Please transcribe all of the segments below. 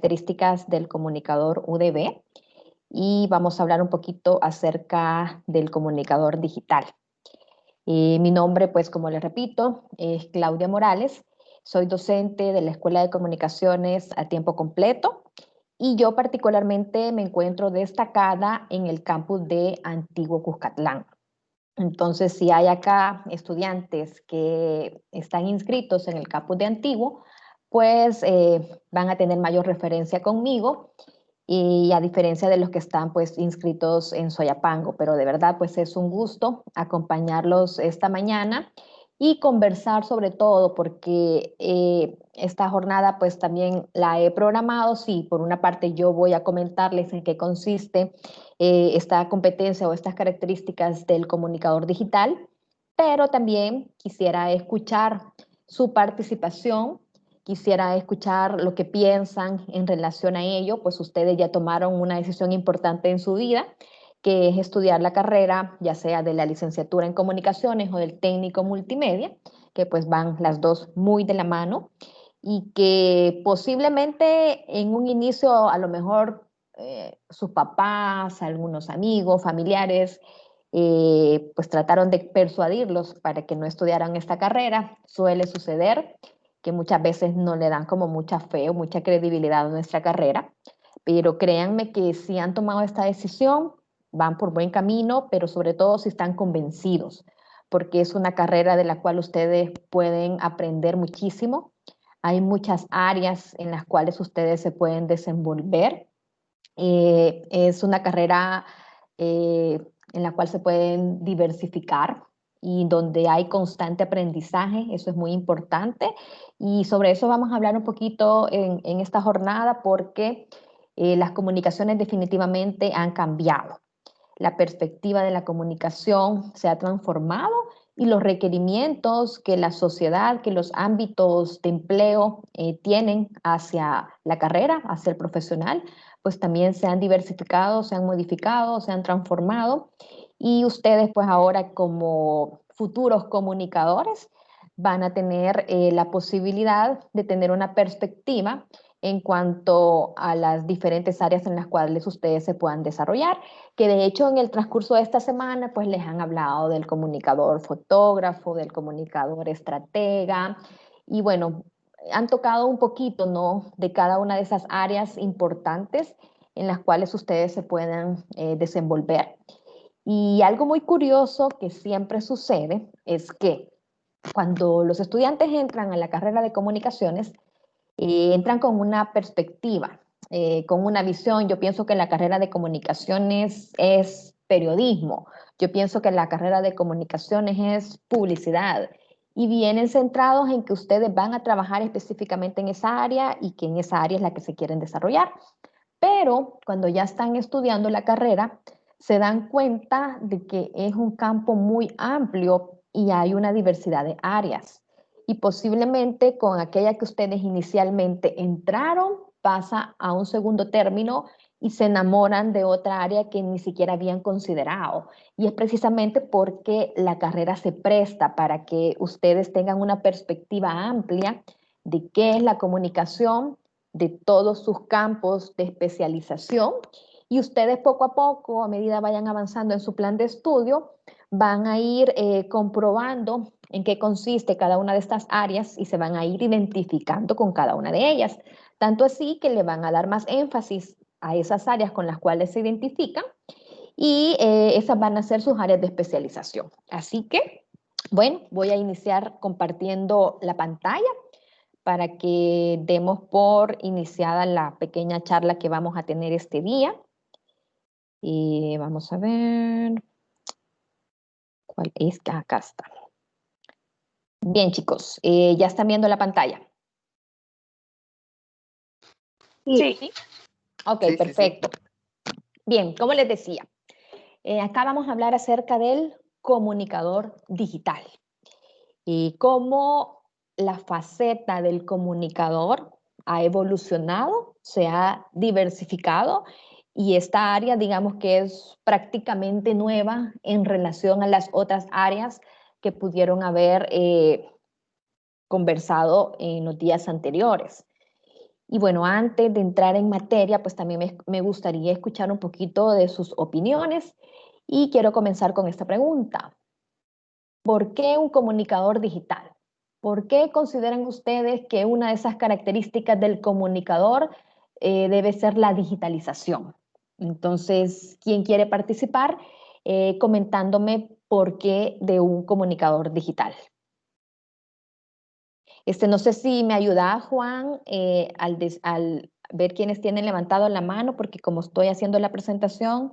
características del comunicador UDB y vamos a hablar un poquito acerca del comunicador digital. Mi nombre, pues como les repito, es Claudia Morales. Soy docente de la Escuela de Comunicaciones a tiempo completo y yo particularmente me encuentro destacada en el campus de Antiguo Cuscatlán. Entonces, si hay acá estudiantes que están inscritos en el campus de Antiguo, pues van a tener mayor referencia conmigo y a diferencia de los que están pues inscritos en Soyapango, pero de verdad pues es un gusto acompañarlos esta mañana y conversar sobre todo porque esta jornada pues también la he programado, sí, por una parte yo voy a comentarles en qué consiste esta competencia o estas características del comunicador digital, pero también quisiera escuchar su participación. Quisiera escuchar lo que piensan en relación a ello, pues ustedes ya tomaron una decisión importante en su vida, que es estudiar la carrera, ya sea de la licenciatura en comunicaciones o del técnico multimedia, que pues van las dos muy de la mano y que posiblemente en un inicio a lo mejor sus papás, algunos amigos, familiares, pues trataron de persuadirlos para que no estudiaran esta carrera. Suele suceder que muchas veces no le dan como mucha fe o mucha credibilidad a nuestra carrera, pero créanme que si han tomado esta decisión, van por buen camino, pero sobre todo si están convencidos, porque es una carrera de la cual ustedes pueden aprender muchísimo. Hay muchas áreas en las cuales ustedes se pueden desenvolver. Es una carrera en la cual se pueden diversificar y donde hay constante aprendizaje, eso es muy importante. Y sobre eso vamos a hablar un poquito en esta jornada porque las comunicaciones definitivamente han cambiado. La perspectiva de la comunicación se ha transformado y los requerimientos que la sociedad, que los ámbitos de empleo tienen hacia la carrera, hacia el profesional, pues también se han diversificado, se han modificado, se han transformado y ustedes pues ahora como futuros comunicadores van a tener la posibilidad de tener una perspectiva en cuanto a las diferentes áreas en las cuales ustedes se puedan desarrollar, que de hecho en el transcurso de esta semana pues les han hablado del comunicador fotógrafo, del comunicador estratega y bueno, han tocado un poquito, ¿no?, de cada una de esas áreas importantes en las cuales ustedes se pueden desenvolver. Y algo muy curioso que siempre sucede es que cuando los estudiantes entran a la carrera de comunicaciones, entran con una perspectiva, con una visión. Yo pienso que la carrera de comunicaciones es periodismo. Yo pienso que la carrera de comunicaciones es publicidad. Y vienen centrados en que ustedes van a trabajar específicamente en esa área y que en esa área es la que se quieren desarrollar. Pero cuando ya están estudiando la carrera, se dan cuenta de que es un campo muy amplio y hay una diversidad de áreas. Y posiblemente con aquella que ustedes inicialmente entraron, pasa a un segundo término y se enamoran de otra área que ni siquiera habían considerado. Y es precisamente porque la carrera se presta para que ustedes tengan una perspectiva amplia de qué es la comunicación, de todos sus campos de especialización y ustedes poco a poco, a medida vayan avanzando en su plan de estudio, van a ir comprobando en qué consiste cada una de estas áreas y se van a ir identificando con cada una de ellas. Tanto así que le van a dar más énfasis a esas áreas con las cuales se identifican y esas van a ser sus áreas de especialización. Así que, bueno, voy a iniciar compartiendo la pantalla para que demos por iniciada la pequeña charla que vamos a tener este día. Y vamos a ver cuál es. Acá está. Bien, chicos, ¿ya están viendo la pantalla? Sí. ¿Sí? Ok, Sí, perfecto. Sí. Bien, como les decía, acá vamos a hablar acerca del comunicador digital y cómo la faceta del comunicador ha evolucionado, se ha diversificado y esta área, digamos que es prácticamente nueva en relación a las otras áreas que pudieron haber conversado en los días anteriores. Y bueno, antes de entrar en materia, pues también me gustaría escuchar un poquito de sus opiniones y quiero comenzar con esta pregunta. ¿Por qué un comunicador digital? ¿Por qué consideran ustedes que una de esas características del comunicador debe ser la digitalización? Entonces, ¿quién quiere participar? Comentándome por qué de un comunicador digital. No sé si me ayuda Juan al ver quiénes tienen levantado la mano, porque como estoy haciendo la presentación,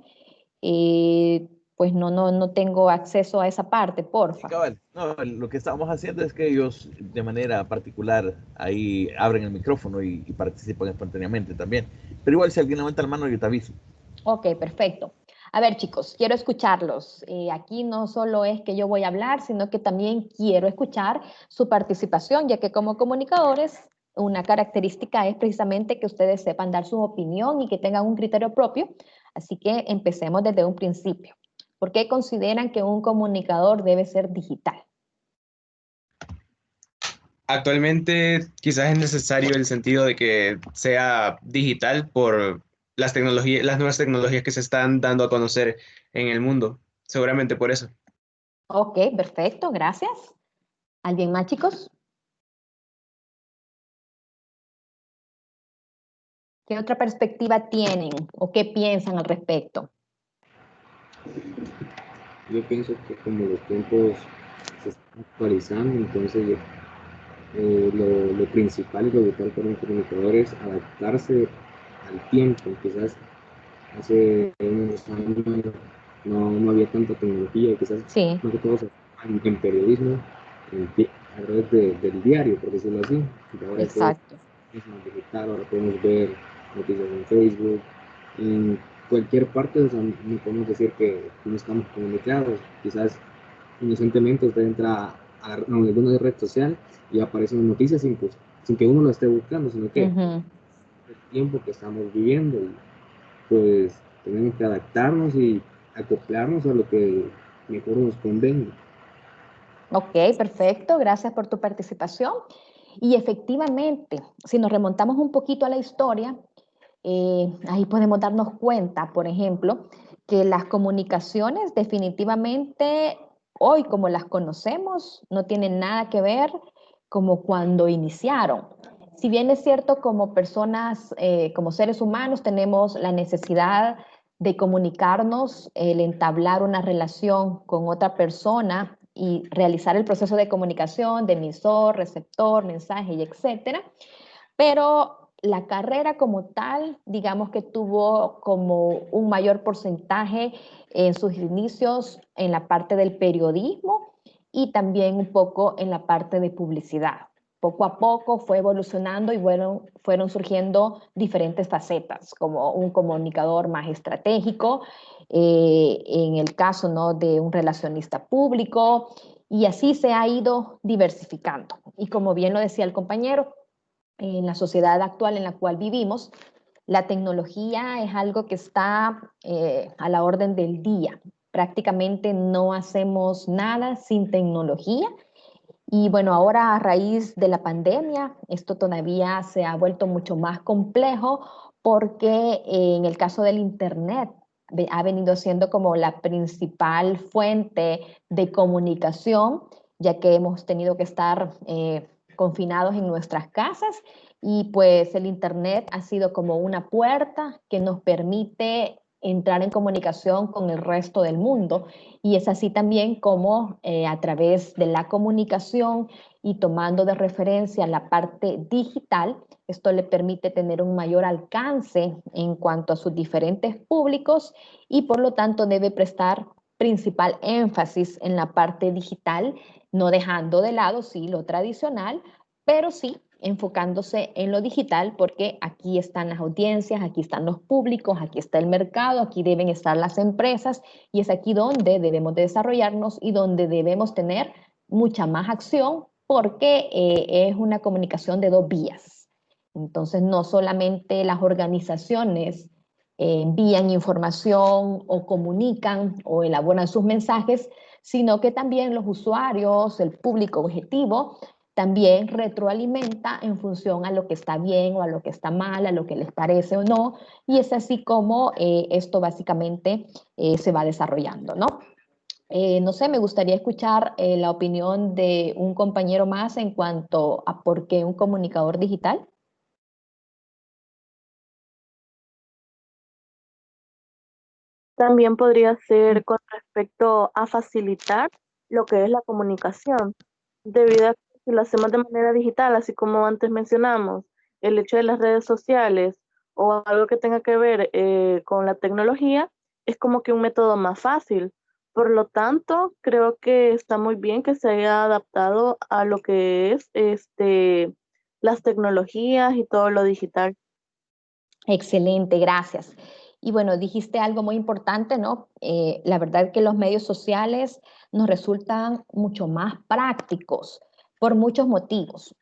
pues no tengo acceso a esa parte, Sí, porfa. cabal. No, lo que estamos haciendo es que ellos de manera particular ahí abren el micrófono y participan espontáneamente también. Pero igual si alguien levanta la mano yo te aviso. Ok, perfecto. A ver, chicos, quiero escucharlos. Aquí no solo es que yo voy a hablar, sino que también quiero escuchar su participación, ya que como comunicadores, una característica es precisamente que ustedes sepan dar su opinión y que tengan un criterio propio. Así que empecemos desde un principio. ¿Por qué consideran que un comunicador debe ser digital? Actualmente quizás es necesario el sentido de que sea digital por las tecnologías, las nuevas tecnologías que se están dando a conocer en el mundo. Seguramente por eso. Ok, perfecto, gracias. ¿Alguien más, chicos? ¿Qué otra perspectiva tienen o qué piensan al respecto? Yo pienso que como los tiempos se están actualizando, entonces lo principal y lo vital para un comunicador es adaptarse al tiempo. Quizás hace unos años no había tanta tecnología, quizás Sí, más que todo en periodismo, a través del diario, por decirlo así. Y ahora todo exacto. es más digital, ahora podemos ver noticias en Facebook, en cualquier parte, o sea, no podemos decir que no estamos comunicados. Quizás inocentemente usted entra a alguna red social y aparecen noticias sin que uno lo esté buscando, sino que Ujú. el tiempo que estamos viviendo y pues tenemos que adaptarnos y acoplarnos a lo que mejor nos convenga. Ok, perfecto. Gracias por tu participación. Y efectivamente, si nos remontamos un poquito a la historia, ahí podemos darnos cuenta, por ejemplo, que las comunicaciones definitivamente hoy como las conocemos no tienen nada que ver como cuando iniciaron. Si bien es cierto, como personas, como seres humanos, tenemos la necesidad de comunicarnos, el entablar una relación con otra persona y realizar el proceso de comunicación de emisor, receptor, mensaje y etcétera. Pero la carrera como tal, digamos que tuvo como un mayor porcentaje en sus inicios en la parte del periodismo y también un poco en la parte de publicidad. Poco a poco fue evolucionando y fueron surgiendo diferentes facetas, como un comunicador más estratégico, en el caso, ¿no?, de un relacionista público, y así se ha ido diversificando. Y como bien lo decía el compañero, en la sociedad actual en la cual vivimos, la tecnología es algo que está a la orden del día. Prácticamente no hacemos nada sin tecnología. Y bueno, ahora a raíz de la pandemia, esto todavía se ha vuelto mucho más complejo porque en el caso del Internet ha venido siendo como la principal fuente de comunicación, ya que hemos tenido que estar confinados en nuestras casas y pues el Internet ha sido como una puerta que nos permite entrar en comunicación con el resto del mundo. Y es así también como a través de la comunicación y tomando de referencia la parte digital, esto le permite tener un mayor alcance en cuanto a sus diferentes públicos y por lo tanto debe prestar principal énfasis en la parte digital, no dejando de lado, sí, lo tradicional, pero sí enfocándose en lo digital porque aquí están las audiencias, aquí están los públicos, aquí está el mercado, aquí deben estar las empresas y es aquí donde debemos de desarrollarnos y donde debemos tener mucha más acción porque es una comunicación de dos vías. Entonces, no solamente las organizaciones envían información o comunican o elaboran sus mensajes, sino que también los usuarios, el público objetivo, también retroalimenta en función a lo que está bien o a lo que está mal, a lo que les parece o no, y es así como esto básicamente se va desarrollando, ¿no? No sé, me gustaría escuchar la opinión de un compañero más en cuanto a por qué un comunicador digital. También podría ser con respecto a facilitar lo que es la comunicación, debido a que si lo hacemos de manera digital, así como antes mencionamos, el hecho de las redes sociales o algo que tenga que ver con la tecnología, es como que un método más fácil. Por lo tanto, creo que está muy bien que se haya adaptado a lo que es las tecnologías y todo lo digital. Excelente, gracias. Y bueno, dijiste algo muy importante, ¿no? La verdad que los medios sociales nos resultan mucho más prácticos por muchos motivos.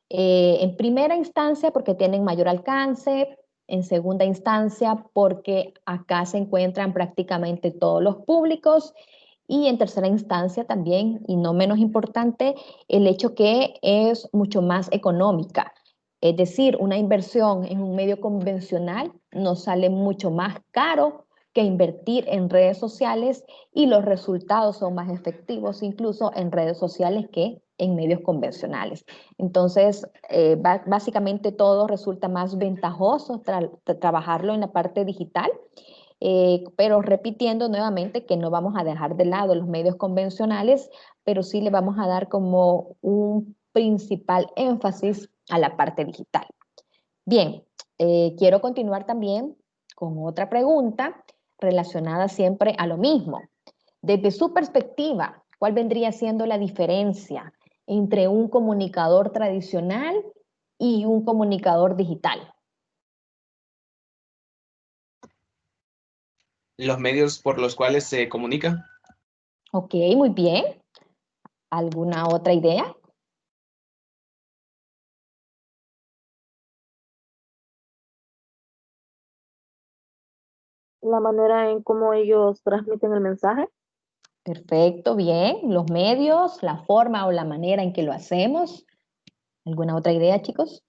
En primera instancia, porque tienen mayor alcance. En segunda instancia, porque acá se encuentran prácticamente todos los públicos. Y en tercera instancia también, y no menos importante, el hecho que es mucho más económica. Es decir, una inversión en un medio convencional nos sale mucho más caro que invertir en redes sociales, y los resultados son más efectivos incluso en redes sociales que en medios convencionales. Entonces, básicamente todo resulta más ventajoso trabajarlo en la parte digital, pero repitiendo nuevamente que no vamos a dejar de lado los medios convencionales, pero sí le vamos a dar como un principal énfasis a la parte digital. Bien, quiero continuar también con otra pregunta relacionada siempre a lo mismo. Desde su perspectiva, ¿cuál vendría siendo la diferencia entre un comunicador tradicional y un comunicador digital? Los medios por los cuales se comunica. Ok, muy bien. ¿Alguna otra idea? La manera en cómo ellos transmiten el mensaje. Perfecto, bien. Los medios, la forma o la manera en que lo hacemos. ¿Alguna otra idea, chicos?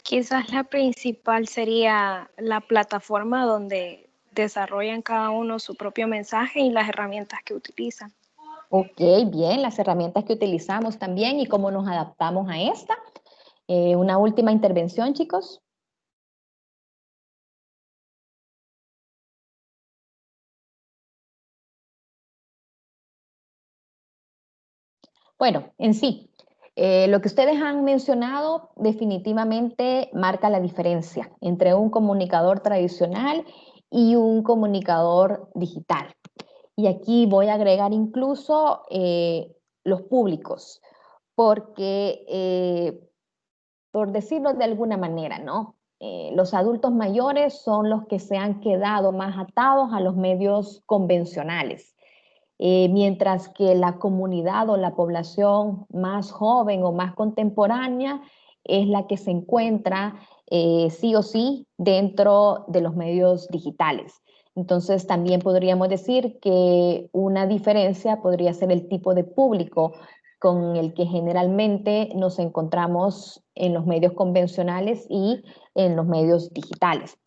Quizás la principal sería la plataforma donde desarrollan cada uno su propio mensaje y las herramientas que utilizan. Ok, bien, las herramientas que utilizamos también y cómo nos adaptamos a esta. Una última intervención, chicos. Bueno, en sí, lo que ustedes han mencionado definitivamente marca la diferencia entre un comunicador tradicional y un comunicador digital. Y aquí voy a agregar incluso los públicos, porque, por decirlo de alguna manera, ¿no? Los adultos mayores son los que se han quedado más atados a los medios convencionales, mientras que la comunidad o la población más joven o más contemporánea es la que se encuentra sí o sí dentro de los medios digitales. Entonces también podríamos decir que una diferencia podría ser el tipo de público con el que generalmente nos encontramos en los medios convencionales y en los medios digitales.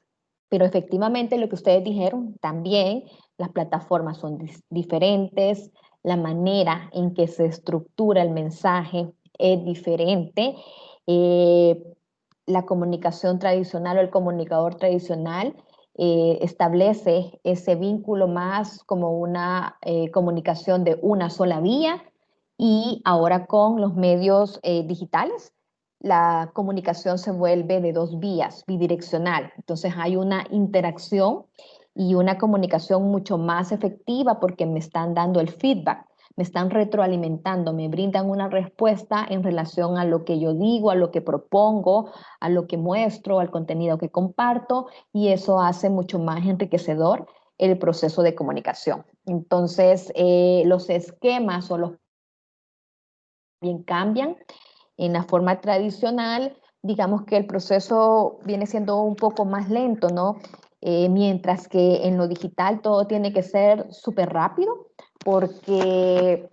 Pero efectivamente lo que ustedes dijeron también, las plataformas son diferentes, la manera en que se estructura el mensaje es diferente. Eh, la comunicación tradicional o el comunicador tradicional establece ese vínculo más como una comunicación de una sola vía, y ahora con los medios digitales la comunicación se vuelve de dos vías, bidireccional. Entonces hay una interacción y una comunicación mucho más efectiva porque me están dando el feedback, me están retroalimentando, me brindan una respuesta en relación a lo que yo digo, a lo que propongo, a lo que muestro, al contenido que comparto, y eso hace mucho más enriquecedor el proceso de comunicación. Entonces, los esquemas o los bien cambian. En la forma tradicional, digamos que el proceso viene siendo un poco más lento, ¿no? mientras que en lo digital todo tiene que ser súper rápido, porque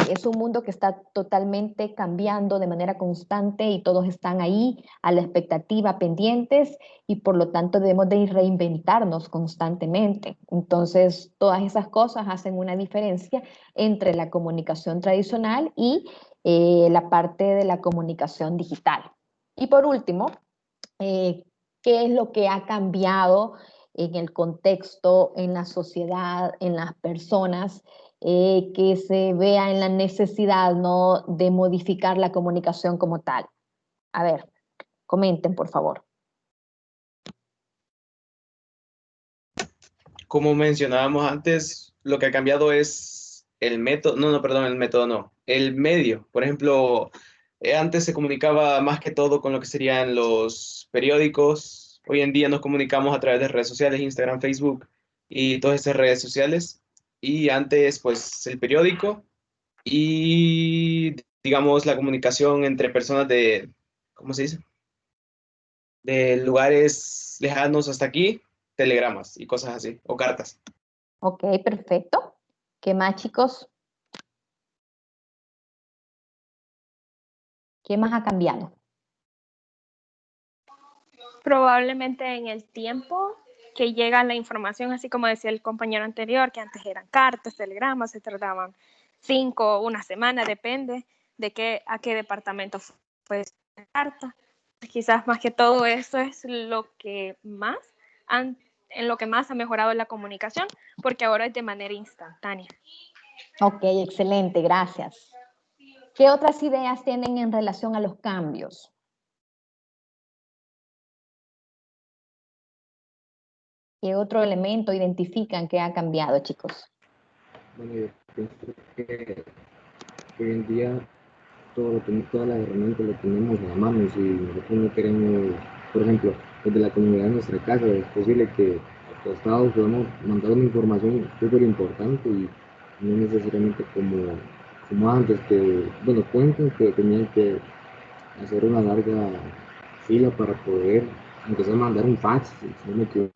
es un mundo que está totalmente cambiando de manera constante y todos están ahí a la expectativa, pendientes, y por lo tanto debemos de reinventarnos constantemente. Entonces, todas esas cosas hacen una diferencia entre la comunicación tradicional y la parte de la comunicación digital. Y por último, ¿qué es lo que ha cambiado en el contexto, en la sociedad, en las personas, que se vea en la necesidad, ¿no?, de modificar la comunicación como tal? A ver, comenten, por favor. Como mencionábamos antes, lo que ha cambiado es el método, perdón, el método no, el medio. Por ejemplo, antes se comunicaba más que todo con lo que serían los periódicos. Hoy en día nos comunicamos a través de redes sociales, Instagram, Facebook y todas esas redes sociales. Y antes, pues, el periódico y, digamos, la comunicación entre personas de, ¿cómo se dice? De lugares lejanos hasta aquí, telegramas y cosas así, o cartas. Ok, perfecto. ¿Qué más, chicos? ¿Qué más ha cambiado? Probablemente en el tiempo que llega la información, así como decía el compañero anterior, que antes eran cartas, telegramas, se tardaban 5 o una semana, depende de a qué departamento fue la carta. Quizás más que todo eso es lo que más en lo que más ha mejorado la comunicación, porque ahora es de manera instantánea. Ok, excelente, gracias. ¿Qué otras ideas tienen en relación a los cambios? ¿Qué otro elemento identifican que ha cambiado, chicos? Bueno, yo pienso que hoy en día todas las herramientas lo tenemos a la mano. Si nosotros no queremos, por ejemplo, desde la comunidad de nuestra casa, es posible que a todos Estados podamos mandar una información súper importante y no necesariamente como antes, que, bueno, cuentan que tenían que hacer una larga fila para poder, aunque sea mandar un fax, si no me equivoco,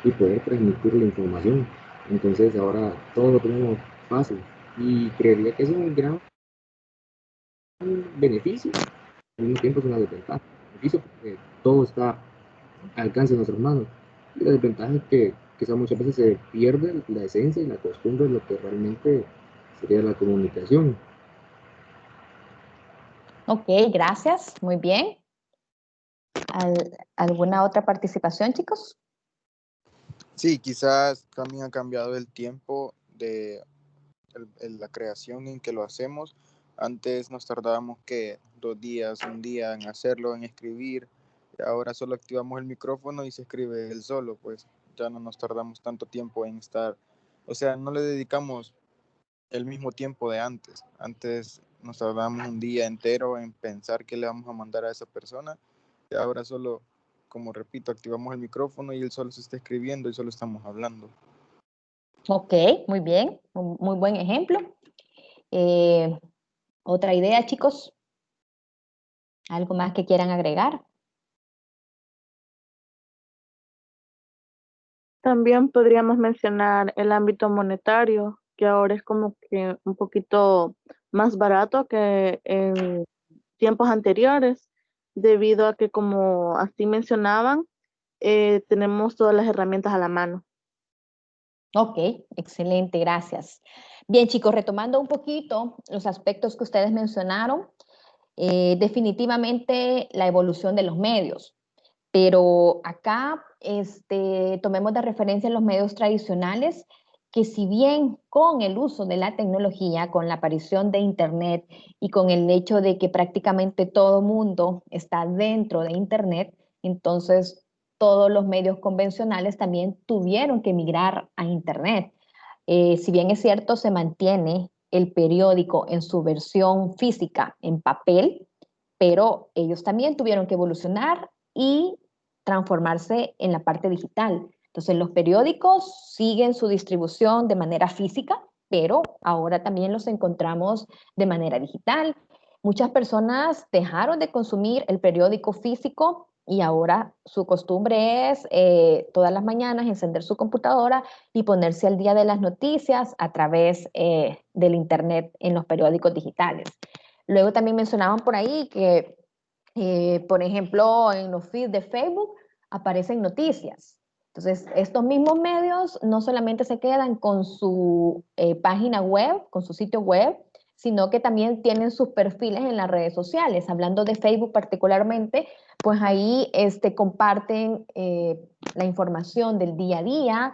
y poder transmitir la información. Entonces ahora todo lo tenemos fácil y creería que es un gran beneficio, al mismo tiempo es una desventaja. Beneficio porque todo está al alcance de nuestras manos. Y la desventaja es que quizás muchas veces se pierde la esencia y la costumbre de lo que realmente sería la comunicación. Ok, gracias, muy bien. ¿Alguna otra participación, chicos? Sí, quizás también ha cambiado el tiempo de la creación en que lo hacemos. Antes nos tardábamos que 2 días, un día en hacerlo, en escribir. Y ahora solo activamos el micrófono y se escribe él solo, pues ya no nos tardamos tanto tiempo en estar, o sea, no le dedicamos el mismo tiempo de antes. Antes nos tardábamos un día entero en pensar qué le vamos a mandar a esa persona. Y ahora solo, como repito, activamos el micrófono y él solo se está escribiendo y solo estamos hablando. Ok, muy bien, muy buen ejemplo. ¿Otra idea, chicos? ¿Algo más que quieran agregar? También podríamos mencionar el ámbito monetario, que ahora es como que un poquito más barato que en tiempos anteriores, debido a que, como así mencionaban, tenemos todas las herramientas a la mano. Ok, excelente, gracias. Bien, chicos, retomando un poquito los aspectos que ustedes mencionaron, definitivamente la evolución de los medios. Pero acá tomemos de referencia los medios tradicionales, que si bien con el uso de la tecnología, con la aparición de Internet y con el hecho de que prácticamente todo mundo está dentro de Internet, entonces todos los medios convencionales también tuvieron que migrar a Internet. Si bien es cierto, se mantiene el periódico en su versión física, en papel, pero ellos también tuvieron que evolucionar y transformarse en la parte digital. Entonces, los periódicos siguen su distribución de manera física, pero ahora también los encontramos de manera digital. Muchas personas dejaron de consumir el periódico físico y ahora su costumbre es todas las mañanas encender su computadora y ponerse al día de las noticias a través del internet en los periódicos digitales. Luego también mencionaban por ahí que, por ejemplo, en los feeds de Facebook aparecen noticias. Entonces, estos mismos medios no solamente se quedan con su página web, con su sitio web, sino que también tienen sus perfiles en las redes sociales. Hablando de Facebook particularmente, pues ahí comparten la información del día a día,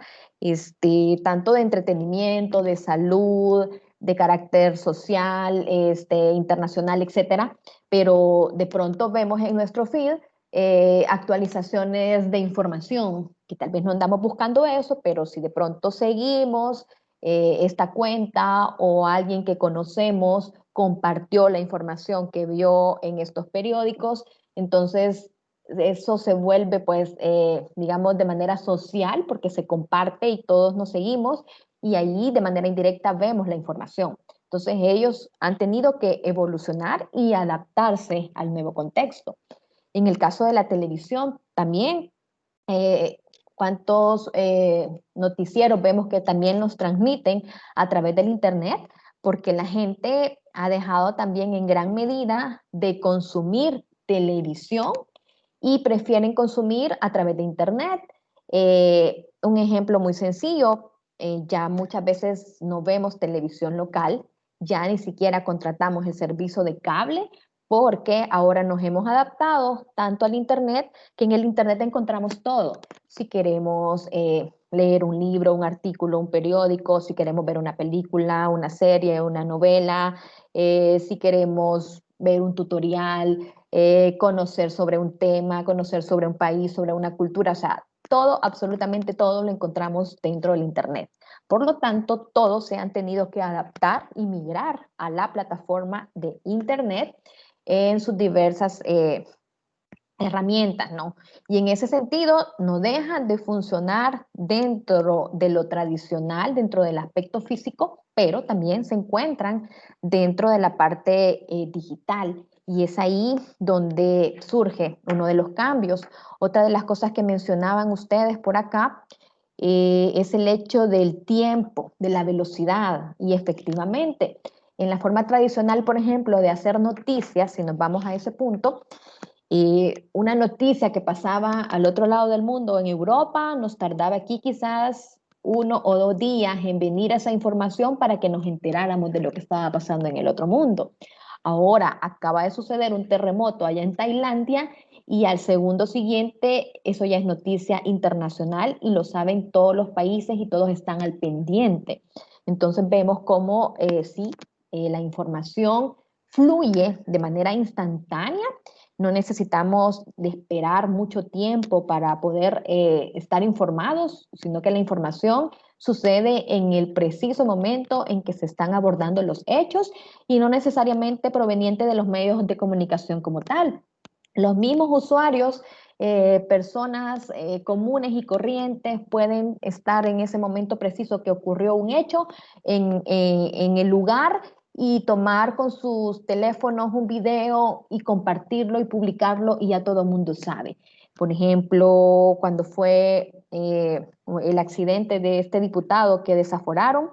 tanto de entretenimiento, de salud, de carácter social, internacional, etcétera. Pero de pronto vemos en nuestro feed actualizaciones de información, que tal vez no andamos buscando eso, pero si de pronto seguimos esta cuenta o alguien que conocemos compartió la información que vio en estos periódicos, entonces eso se vuelve, pues, digamos, de manera social, porque se comparte y todos nos seguimos, y ahí de manera indirecta vemos la información. Entonces ellos han tenido que evolucionar y adaptarse al nuevo contexto. En el caso de la televisión, también, cuántos noticieros vemos que también nos transmiten a través del Internet, porque la gente ha dejado también en gran medida de consumir televisión y prefieren consumir a través de Internet. Un ejemplo muy sencillo, ya muchas veces no vemos televisión local, ya ni siquiera contratamos el servicio de cable, porque ahora nos hemos adaptado tanto al Internet, que en el Internet encontramos todo. Si queremos leer un libro, un artículo, un periódico, si queremos ver una película, una serie, una novela, si queremos ver un tutorial, conocer sobre un tema, conocer sobre un país, sobre una cultura, o sea, todo, absolutamente todo lo encontramos dentro del Internet. Por lo tanto, todos se han tenido que adaptar y migrar a la plataforma de Internet en sus diversas herramientas, ¿no? Y en ese sentido, no dejan de funcionar dentro de lo tradicional, dentro del aspecto físico, pero también se encuentran dentro de la parte digital. Y es ahí donde surge uno de los cambios. Otra de las cosas que mencionaban ustedes por acá es el hecho del tiempo, de la velocidad. Y efectivamente, en la forma tradicional, por ejemplo, de hacer noticias, si nos vamos a ese punto, una noticia que pasaba al otro lado del mundo, en Europa, nos tardaba aquí quizás 1 o 2 días en venir esa información para que nos enteráramos de lo que estaba pasando en el otro mundo. Ahora acaba de suceder un terremoto allá en Tailandia y al segundo siguiente eso ya es noticia internacional y lo saben todos los países y todos están al pendiente. Entonces vemos cómo sí, la información fluye de manera instantánea. No necesitamos de esperar mucho tiempo para poder estar informados, sino que la información sucede en el preciso momento en que se están abordando los hechos y no necesariamente proveniente de los medios de comunicación como tal. Los mismos usuarios, personas comunes y corrientes pueden estar en ese momento preciso que ocurrió un hecho en el lugar y tomar con sus teléfonos un video y compartirlo y publicarlo y ya todo el mundo sabe. Por ejemplo, cuando fue el accidente de este diputado que desaforaron,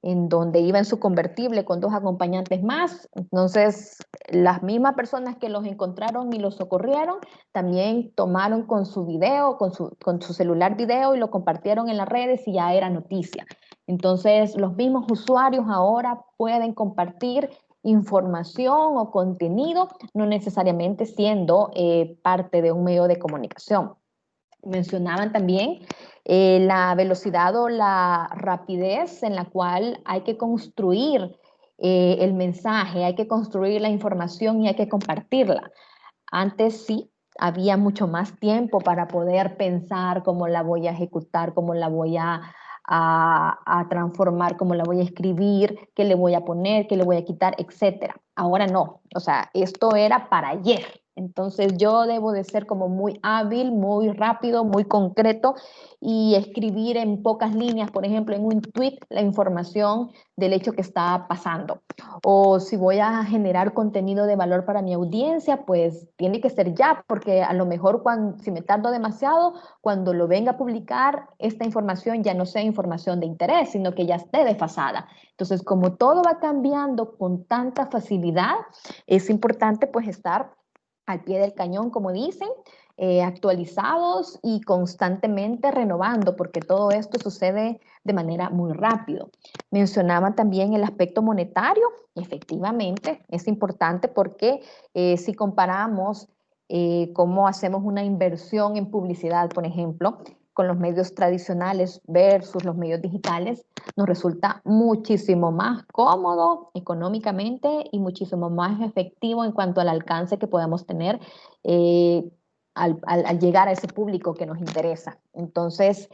en donde iba en su convertible con 2 acompañantes más. Entonces, las mismas personas que los encontraron y los socorrieron, también tomaron con su video, con su celular video y lo compartieron en las redes y ya era noticia. Entonces, los mismos usuarios ahora pueden compartir información o contenido, no necesariamente siendo parte de un medio de comunicación. Mencionaban también la velocidad o la rapidez en la cual hay que construir el mensaje, hay que construir la información y hay que compartirla. Antes sí, había mucho más tiempo para poder pensar cómo la voy a ejecutar, cómo la voy a transformar, cómo la voy a escribir, qué le voy a poner, qué le voy a quitar, etc. Ahora no, o sea, esto era para ayer. Entonces yo debo de ser como muy hábil, muy rápido, muy concreto y escribir en pocas líneas, por ejemplo, en un tweet, la información del hecho que está pasando. O si voy a generar contenido de valor para mi audiencia, pues tiene que ser ya, porque a lo mejor si me tardo demasiado, cuando lo venga a publicar, esta información ya no sea información de interés, sino que ya esté desfasada. Entonces, como todo va cambiando con tanta facilidad, es importante pues estar al pie del cañón, como dicen, actualizados y constantemente renovando, porque todo esto sucede de manera muy rápido. Mencionaba también el aspecto monetario. Efectivamente, es importante porque si comparamos cómo hacemos una inversión en publicidad, por ejemplo, con los medios tradicionales versus los medios digitales, nos resulta muchísimo más cómodo económicamente y muchísimo más efectivo en cuanto al alcance que podemos tener al llegar a ese público que nos interesa. Entonces,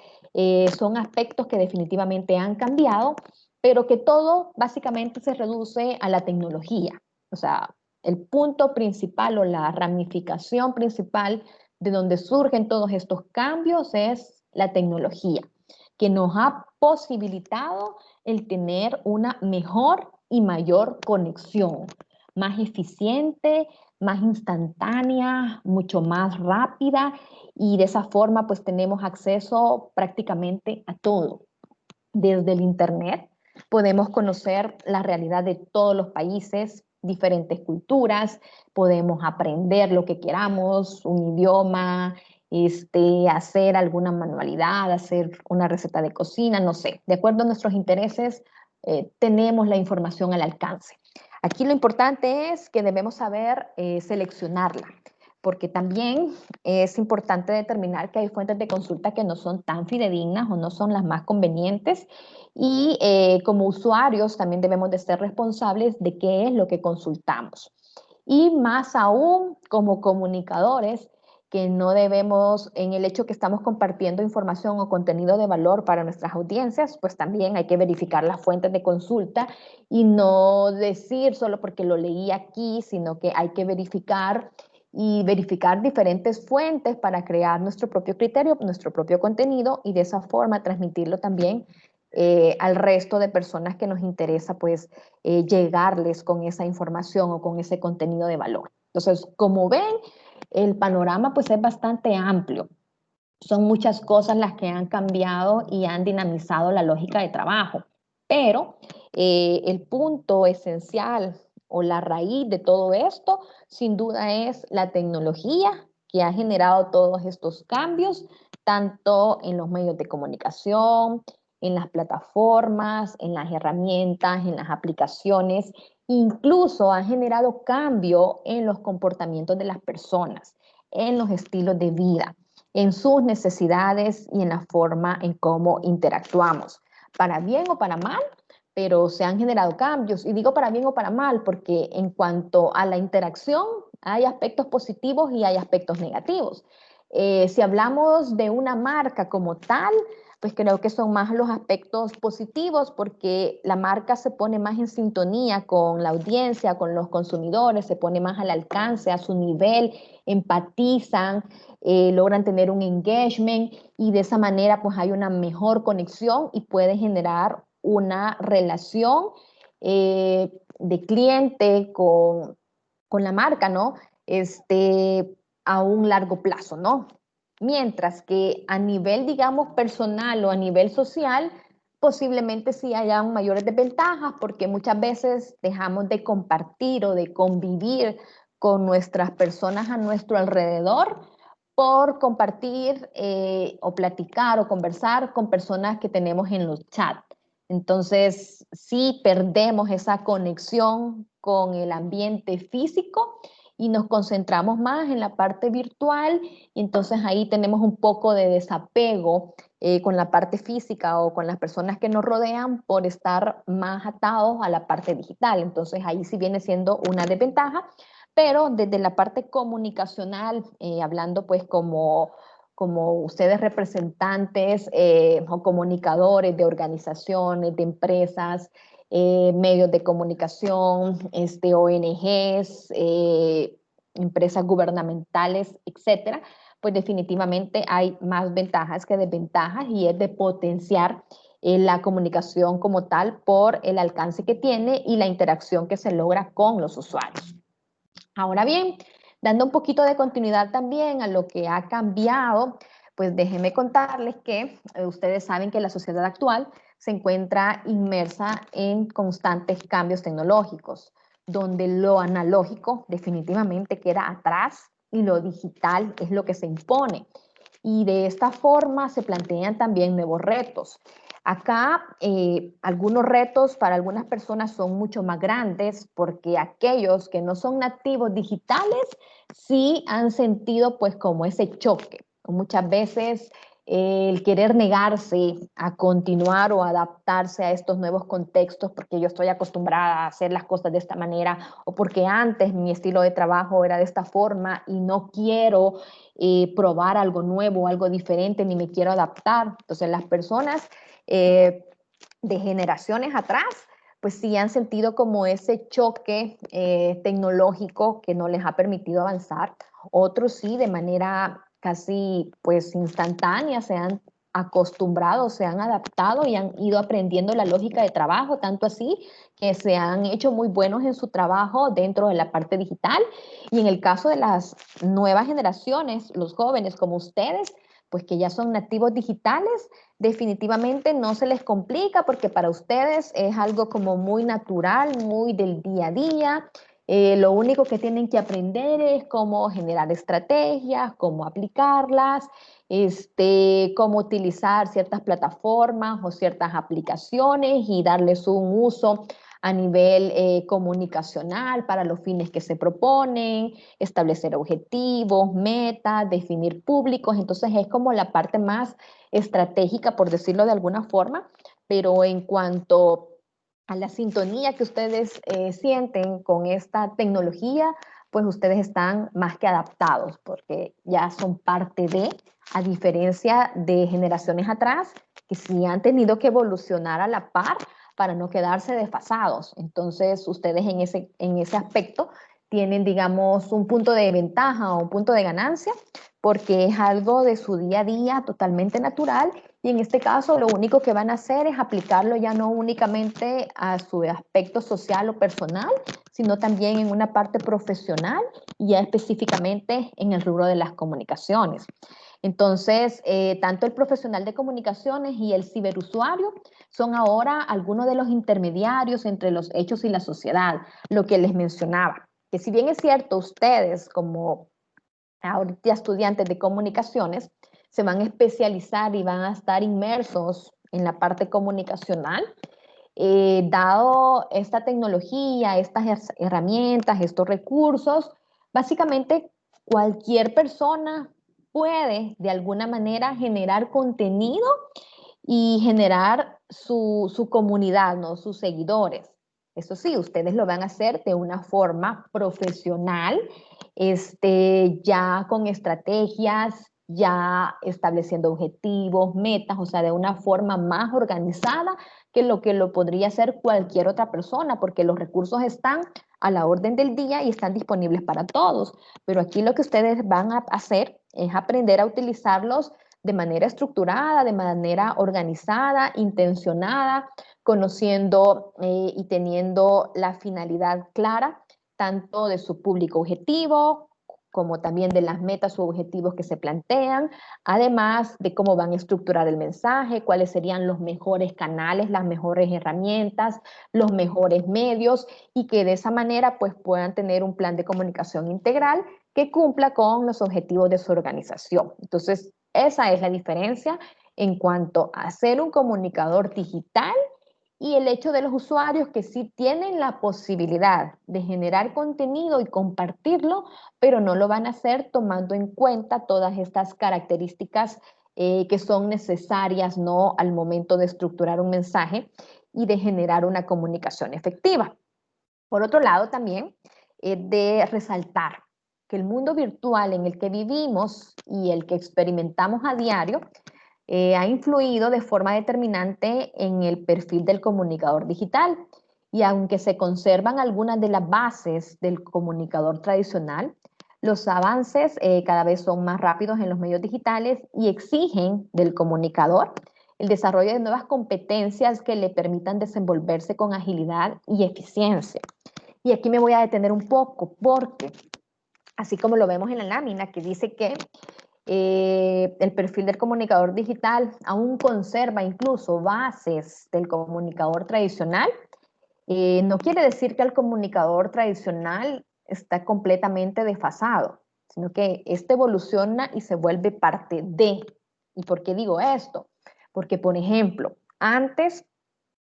son aspectos que definitivamente han cambiado, pero que todo básicamente se reduce a la tecnología. O sea, el punto principal o la ramificación principal de donde surgen todos estos cambios es la tecnología, que nos ha posibilitado el tener una mejor y mayor conexión, más eficiente, más instantánea, mucho más rápida, y de esa forma pues tenemos acceso prácticamente a todo. Desde el Internet podemos conocer la realidad de todos los países, diferentes culturas, podemos aprender lo que queramos, un idioma, hacer alguna manualidad, hacer una receta de cocina, no sé, de acuerdo a nuestros intereses, tenemos la información al alcance. Aquí lo importante es que debemos saber seleccionarla, porque también es importante determinar que hay fuentes de consulta que no son tan fidedignas o no son las más convenientes, y como usuarios también debemos de ser responsables de qué es lo que consultamos. Y más aún como comunicadores, que no debemos, en el hecho que estamos compartiendo información o contenido de valor para nuestras audiencias, pues también hay que verificar las fuentes de consulta y no decir solo porque lo leí aquí, sino que hay que verificar diferentes fuentes para crear nuestro propio criterio, nuestro propio contenido, y de esa forma transmitirlo también al resto de personas que nos interesa pues llegarles con esa información o con ese contenido de valor. Entonces, como ven, el panorama pues es bastante amplio. Son muchas cosas las que han cambiado y han dinamizado la lógica de trabajo, pero el punto esencial o la raíz de todo esto, sin duda, es la tecnología que ha generado todos estos cambios, tanto en los medios de comunicación, en las plataformas, en las herramientas, en las aplicaciones, incluso ha generado cambio en los comportamientos de las personas, en los estilos de vida, en sus necesidades y en la forma en cómo interactuamos, para bien o para mal, pero se han generado cambios. Y digo para bien o para mal porque en cuanto a la interacción hay aspectos positivos y hay aspectos negativos. Si hablamos de una marca como tal, pues creo que son más los aspectos positivos, porque la marca se pone más en sintonía con la audiencia, con los consumidores, se pone más al alcance, a su nivel, empatizan, logran tener un engagement, y de esa manera pues hay una mejor conexión y puede generar una relación de cliente con la marca, ¿no? A un largo plazo, ¿no? Mientras que a nivel, digamos, personal o a nivel social, posiblemente sí hayan mayores desventajas, porque muchas veces dejamos de compartir o de convivir con nuestras personas a nuestro alrededor por compartir o platicar o conversar con personas que tenemos en los chats. Entonces, sí perdemos esa conexión con el ambiente físico y nos concentramos más en la parte virtual, y entonces ahí tenemos un poco de desapego con la parte física o con las personas que nos rodean por estar más atados a la parte digital. Entonces ahí sí viene siendo una desventaja, pero desde la parte comunicacional, hablando pues como ustedes representantes o comunicadores de organizaciones, de empresas, medios de comunicación, ONGs, empresas gubernamentales, etcétera, pues definitivamente hay más ventajas que desventajas y es de potenciar la comunicación como tal por el alcance que tiene y la interacción que se logra con los usuarios. Ahora bien, dando un poquito de continuidad también a lo que ha cambiado, pues déjenme contarles que ustedes saben que la sociedad actual se encuentra inmersa en constantes cambios tecnológicos, donde lo analógico definitivamente queda atrás y lo digital es lo que se impone. Y de esta forma se plantean también nuevos retos. Acá algunos retos para algunas personas son mucho más grandes porque aquellos que no son nativos digitales sí han sentido pues como ese choque. Muchas veces el querer negarse a continuar o adaptarse a estos nuevos contextos porque yo estoy acostumbrada a hacer las cosas de esta manera o porque antes mi estilo de trabajo era de esta forma y no quiero probar algo nuevo, algo diferente, ni me quiero adaptar. Entonces las personas de generaciones atrás, pues sí han sentido como ese choque tecnológico que no les ha permitido avanzar. Otros sí, de manera casi pues instantánea, se han acostumbrado, se han adaptado y han ido aprendiendo la lógica de trabajo, tanto así que se han hecho muy buenos en su trabajo dentro de la parte digital. Y en el caso de las nuevas generaciones, los jóvenes como ustedes, pues que ya son nativos digitales, definitivamente no se les complica porque para ustedes es algo como muy natural, muy del día a día. Lo único que tienen que aprender es cómo generar estrategias, cómo aplicarlas, cómo utilizar ciertas plataformas o ciertas aplicaciones y darles un uso a nivel comunicacional para los fines que se proponen, establecer objetivos, metas, definir públicos. Entonces es como la parte más estratégica, por decirlo de alguna forma, pero en cuanto a la sintonía que ustedes sienten con esta tecnología, pues ustedes están más que adaptados porque ya son parte de, a diferencia de generaciones atrás, que sí han tenido que evolucionar a la par para no quedarse desfasados. Entonces, ustedes en ese aspecto tienen, digamos, un punto de ventaja o un punto de ganancia porque es algo de su día a día totalmente natural y en este caso lo único que van a hacer es aplicarlo ya no únicamente a su aspecto social o personal, sino también en una parte profesional y ya específicamente en el rubro de las comunicaciones. Entonces, tanto el profesional de comunicaciones y el ciberusuario son ahora algunos de los intermediarios entre los hechos y la sociedad, lo que les mencionaba. Que si bien es cierto, ustedes como ahorita estudiantes de comunicaciones se van a especializar y van a estar inmersos en la parte comunicacional, dado esta tecnología, estas herramientas, estos recursos, básicamente cualquier persona puede de alguna manera generar contenido y generar su comunidad, ¿no? Sus seguidores. Eso sí, ustedes lo van a hacer de una forma profesional, ya con estrategias, ya estableciendo objetivos, metas, o sea, de una forma más organizada que lo podría hacer cualquier otra persona, porque los recursos están a la orden del día y están disponibles para todos. Pero aquí lo que ustedes van a hacer es aprender a utilizarlos de manera estructurada, de manera organizada, intencionada, conociendo y teniendo la finalidad clara, tanto de su público objetivo, como también de las metas o objetivos que se plantean, además de cómo van a estructurar el mensaje, cuáles serían los mejores canales, las mejores herramientas, los mejores medios, y que de esa manera pues puedan tener un plan de comunicación integral que cumpla con los objetivos de su organización. Entonces, esa es la diferencia en cuanto a ser un comunicador digital y el hecho de los usuarios que sí tienen la posibilidad de generar contenido y compartirlo, pero no lo van a hacer tomando en cuenta todas estas características que son necesarias, ¿no?, al momento de estructurar un mensaje y de generar una comunicación efectiva. Por otro lado, también de resaltar que el mundo virtual en el que vivimos y el que experimentamos a diario ha influido de forma determinante en el perfil del comunicador digital. Y aunque se conservan algunas de las bases del comunicador tradicional, Los avances cada vez son más rápidos en los medios digitales y exigen del comunicador el desarrollo de nuevas competencias que le permitan desenvolverse con agilidad y eficiencia. Y aquí me voy a detener un poco porque, así como lo vemos en la lámina que dice que el perfil del comunicador digital aún conserva incluso bases del comunicador tradicional, no quiere decir que el comunicador tradicional está completamente desfasado, sino que este evoluciona y se vuelve parte de. ¿Y por qué digo esto? Porque, por ejemplo, antes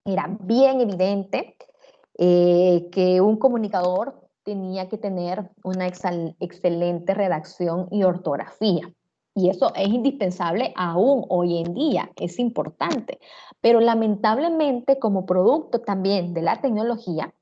era bien evidente que un comunicador tenía que tener una excelente redacción y ortografía. Y eso es indispensable aún hoy en día, es importante. Pero lamentablemente, como producto también de la tecnología,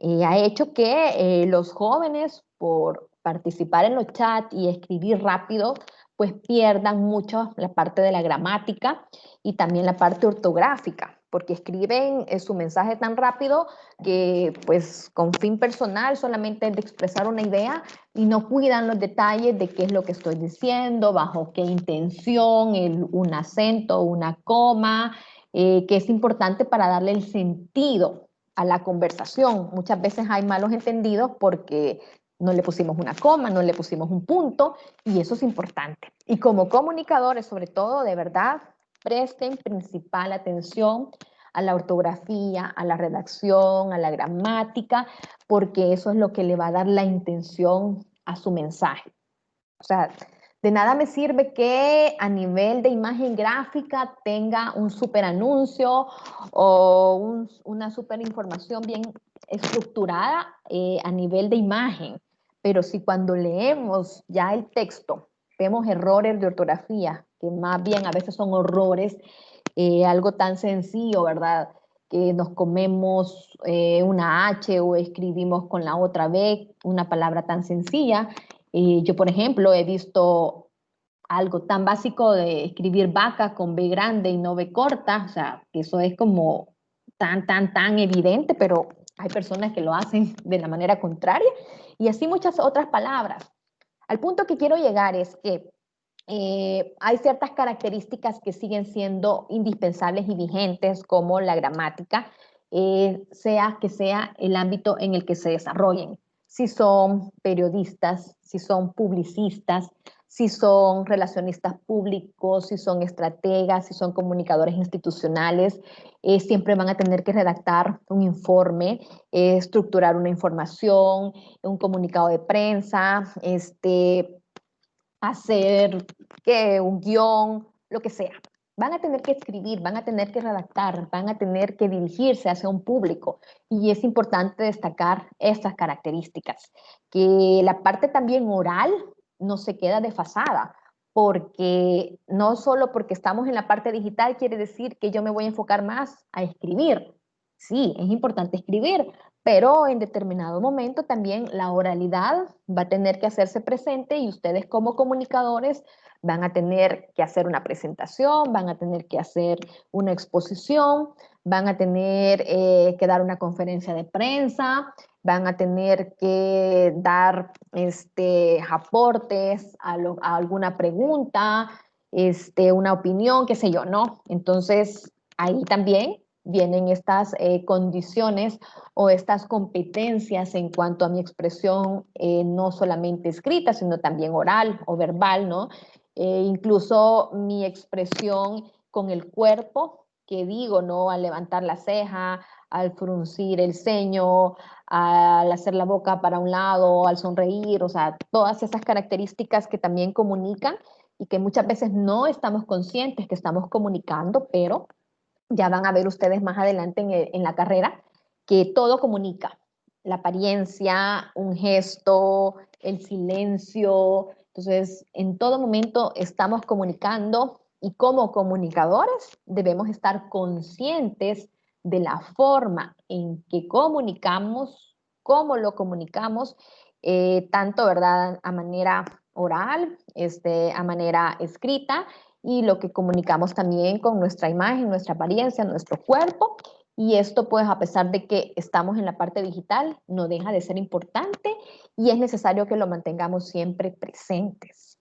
ha hecho que los jóvenes, por participar en los chats y escribir rápido, pues pierdan mucho la parte de la gramática y también la parte ortográfica, porque escriben su mensaje tan rápido que pues con fin personal solamente de expresar una idea y no cuidan los detalles de qué es lo que estoy diciendo, bajo qué intención, un acento, una coma, que es importante para darle el sentido a la conversación. Muchas veces hay malos entendidos porque no le pusimos una coma, no le pusimos un punto, y eso es importante. Y como comunicadores, sobre todo, de verdad, presten principal atención a la ortografía, a la redacción, a la gramática, porque eso es lo que le va a dar la intención a su mensaje. O sea, de nada me sirve que a nivel de imagen gráfica tenga un super anuncio o una super información bien estructurada a nivel de imagen. Pero si cuando leemos ya el texto vemos errores de ortografía, que más bien a veces son horrores, algo tan sencillo, ¿verdad? Que nos comemos una H o escribimos con la otra B una palabra tan sencilla. Yo, por ejemplo, he visto algo tan básico de escribir vaca con B grande y no B corta, o sea, que eso es como tan evidente, pero hay personas que lo hacen de la manera contraria y así muchas otras palabras. Al punto que quiero llegar es que hay ciertas características que siguen siendo indispensables y vigentes, como la gramática, sea que sea el ámbito en el que se desarrollen. Si son periodistas, si son publicistas, si son relacionistas públicos, si son estrategas, si son comunicadores institucionales, siempre van a tener que redactar un informe, estructurar una información, un comunicado de prensa, hacer un guión, lo que sea. Van a tener que escribir, van a tener que redactar, van a tener que dirigirse hacia un público. Y es importante destacar estas características. Que la parte también oral no se queda desfasada, porque no solo porque estamos en la parte digital quiere decir que yo me voy a enfocar más a escribir. Sí, es importante escribir, pero en determinado momento también la oralidad va a tener que hacerse presente y ustedes como comunicadores van a tener que hacer una presentación, van a tener que hacer una exposición, van a tener que dar una conferencia de prensa, van a tener que dar aportes a alguna pregunta, una opinión, qué sé yo, ¿no? Entonces, ahí también vienen estas condiciones o estas competencias en cuanto a mi expresión, no solamente escrita, sino también oral o verbal, ¿no? Incluso mi expresión con el cuerpo, que digo, ¿no? Al levantar la ceja, al fruncir el ceño, al hacer la boca para un lado, al sonreír, o sea, todas esas características que también comunican y que muchas veces no estamos conscientes que estamos comunicando, pero ya van a ver ustedes más adelante en la carrera que todo comunica. La apariencia, un gesto, el silencio. Entonces, en todo momento estamos comunicando y como comunicadores debemos estar conscientes de la forma en que comunicamos, cómo lo comunicamos, tanto, ¿verdad?, a manera oral, a manera escrita, y lo que comunicamos también con nuestra imagen, nuestra apariencia, nuestro cuerpo. Y esto, pues, a pesar de que estamos en la parte digital, no deja de ser importante y es necesario que lo mantengamos siempre presentes.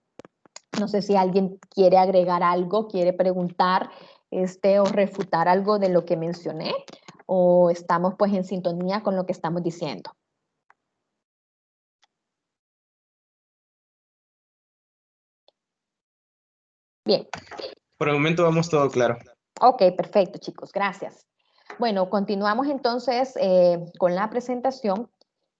No sé si alguien quiere agregar algo, quiere preguntar o refutar algo de lo que mencioné, o estamos pues en sintonía con lo que estamos diciendo. Bien. Por el momento vamos todo claro. Ok, perfecto, chicos, gracias. Bueno, continuamos entonces con la presentación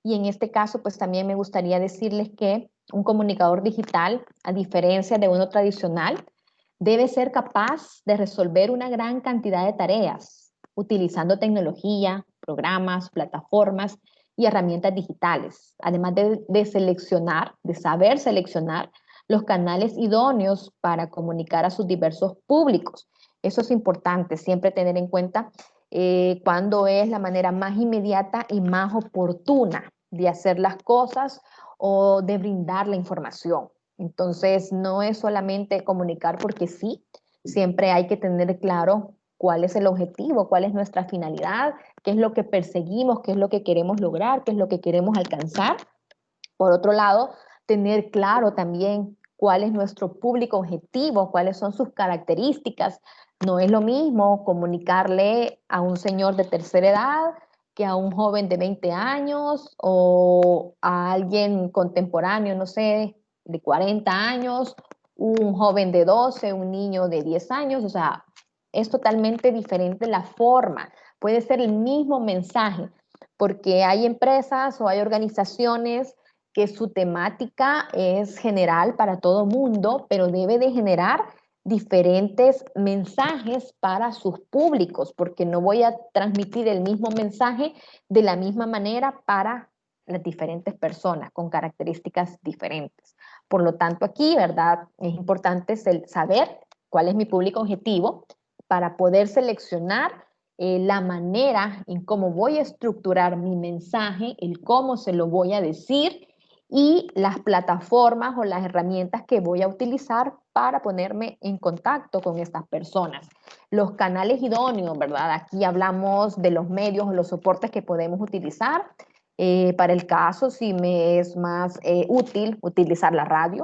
y en este caso pues también me gustaría decirles que un comunicador digital, a diferencia de uno tradicional, debe ser capaz de resolver una gran cantidad de tareas utilizando tecnología, programas, plataformas y herramientas digitales, además de seleccionar, de saber seleccionar los canales idóneos para comunicar a sus diversos públicos. Eso es importante, siempre tener en cuenta cuándo es la manera más inmediata y más oportuna de hacer las cosas o de brindar la información. Entonces, no es solamente comunicar porque sí, siempre hay que tener claro cuál es el objetivo, cuál es nuestra finalidad, qué es lo que perseguimos, qué es lo que queremos lograr, qué es lo que queremos alcanzar. Por otro lado, tener claro también cuál es nuestro público objetivo, cuáles son sus características. No es lo mismo comunicarle a un señor de tercera edad que a un joven de 20 años o a alguien contemporáneo, no sé, de 40 años, un joven de 12, un niño de 10 años. O sea, es totalmente diferente la forma. Puede ser el mismo mensaje, porque hay empresas o hay organizaciones que su temática es general para todo mundo, pero debe de generar diferentes mensajes para sus públicos, porque no voy a transmitir el mismo mensaje de la misma manera para las diferentes personas con características diferentes. Por lo tanto, aquí, ¿verdad? Es importante saber cuál es mi público objetivo para poder seleccionar la manera en cómo voy a estructurar mi mensaje, el cómo se lo voy a decir y las plataformas o las herramientas que voy a utilizar para ponerme en contacto con estas personas. Los canales idóneos, ¿verdad? Aquí hablamos de los medios o los soportes que podemos utilizar. Para el caso, si me es más útil utilizar la radio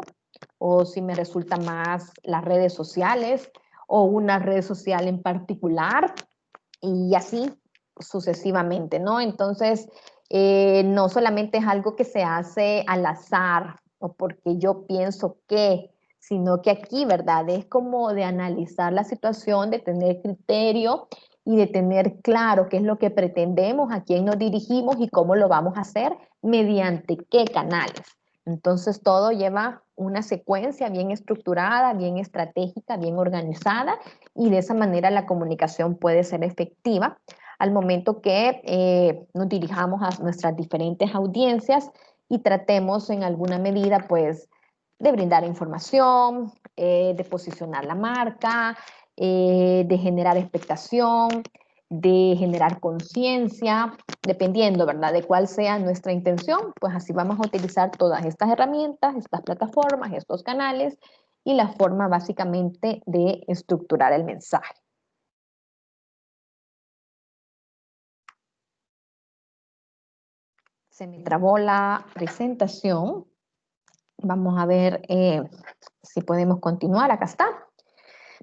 o si me resulta más las redes sociales o una red social en particular y así sucesivamente, ¿no? Entonces, no solamente es algo que se hace al azar o porque yo pienso que, sino que aquí, ¿verdad? Es como de analizar la situación, de tener criterio y de tener claro qué es lo que pretendemos, a quién nos dirigimos y cómo lo vamos a hacer, mediante qué canales. Entonces, todo lleva una secuencia bien estructurada, bien estratégica, bien organizada y de esa manera la comunicación puede ser efectiva al momento que nos dirijamos a nuestras diferentes audiencias y tratemos en alguna medida pues de brindar información, de posicionar la marca, de generar expectación, de generar conciencia, dependiendo, ¿verdad?, de cuál sea nuestra intención, pues así vamos a utilizar todas estas herramientas, estas plataformas, estos canales y la forma básicamente de estructurar el mensaje. Se me trabó la presentación. Vamos a ver si podemos continuar. Acá está.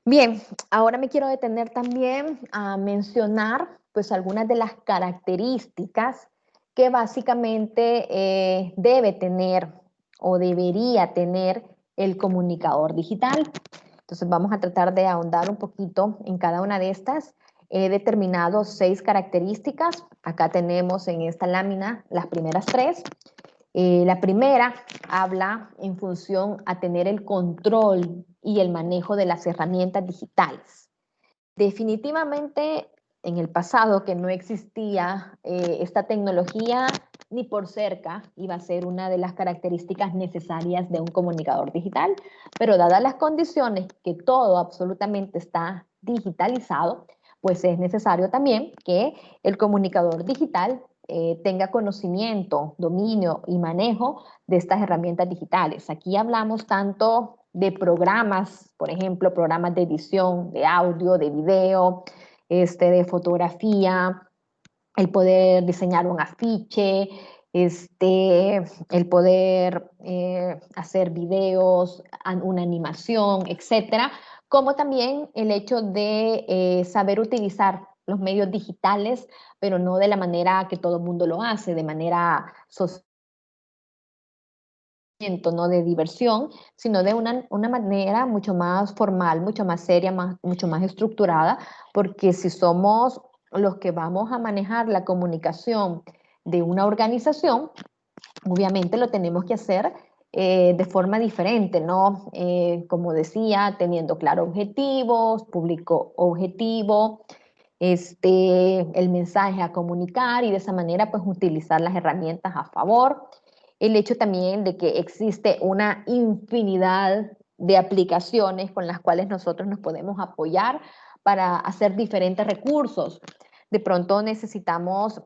Bien, ahora me quiero detener también a mencionar pues algunas de las características que básicamente debe tener o debería tener el comunicador digital. Entonces vamos a tratar de ahondar un poquito en cada una de estas. He determinado 6 características. Acá tenemos en esta lámina las primeras 3. La primera habla en función a tener el control y el manejo de las herramientas digitales. Definitivamente en el pasado que no existía esta tecnología ni por cerca iba a ser una de las características necesarias de un comunicador digital, pero dadas las condiciones que todo absolutamente está digitalizado, pues es necesario también que el comunicador digital tenga conocimiento, dominio y manejo de estas herramientas digitales. Aquí hablamos tanto de programas, por ejemplo, programas de edición, de audio, de video, de fotografía, el poder diseñar un afiche, el poder hacer videos, una animación, etcétera, como también el hecho de saber utilizar los medios digitales, pero no de la manera que todo el mundo lo hace, de manera social, no de diversión, sino de una manera mucho más formal, mucho más seria, mucho más estructurada, porque si somos los que vamos a manejar la comunicación de una organización, obviamente lo tenemos que hacer de forma diferente, ¿no? Como decía, teniendo claros objetivos, público objetivo, el mensaje a comunicar y de esa manera pues utilizar las herramientas a favor. El hecho también de que existe una infinidad de aplicaciones con las cuales nosotros nos podemos apoyar para hacer diferentes recursos. De pronto necesitamos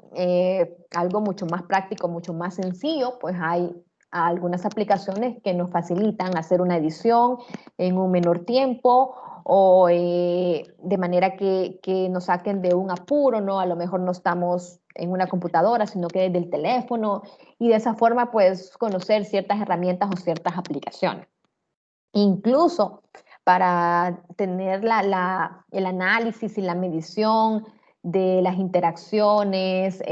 algo mucho más práctico, mucho más sencillo, pues hay algunas aplicaciones que nos facilitan hacer una edición en un menor tiempo o de manera que nos saquen de un apuro, ¿no? A lo mejor no estamos en una computadora, sino que desde el teléfono y de esa forma pues conocer ciertas herramientas o ciertas aplicaciones. Incluso para tener el análisis y la medición de las interacciones,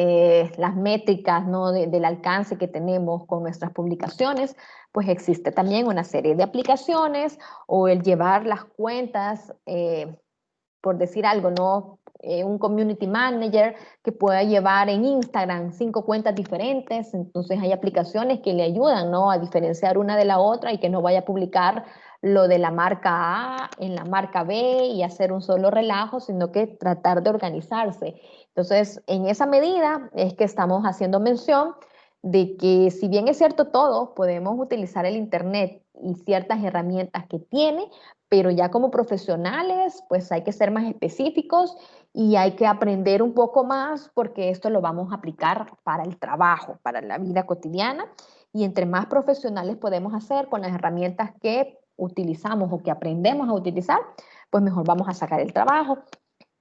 las métricas, ¿no? Del alcance que tenemos con nuestras publicaciones, pues existe también una serie de aplicaciones o el llevar las cuentas, por decir algo, ¿no? Un community manager que pueda llevar en Instagram 5 cuentas diferentes, entonces hay aplicaciones que le ayudan, ¿no? A diferenciar una de la otra y que no vaya a publicar lo de la marca A en la marca B y hacer un solo relajo, sino que tratar de organizarse. Entonces, en esa medida es que estamos haciendo mención de que si bien es cierto todos podemos utilizar el Internet y ciertas herramientas que tiene, pero ya como profesionales, pues hay que ser más específicos y hay que aprender un poco más porque esto lo vamos a aplicar para el trabajo, para la vida cotidiana. Y entre más profesionales podemos hacer con las herramientas que utilizamos o que aprendemos a utilizar, pues mejor vamos a sacar el trabajo.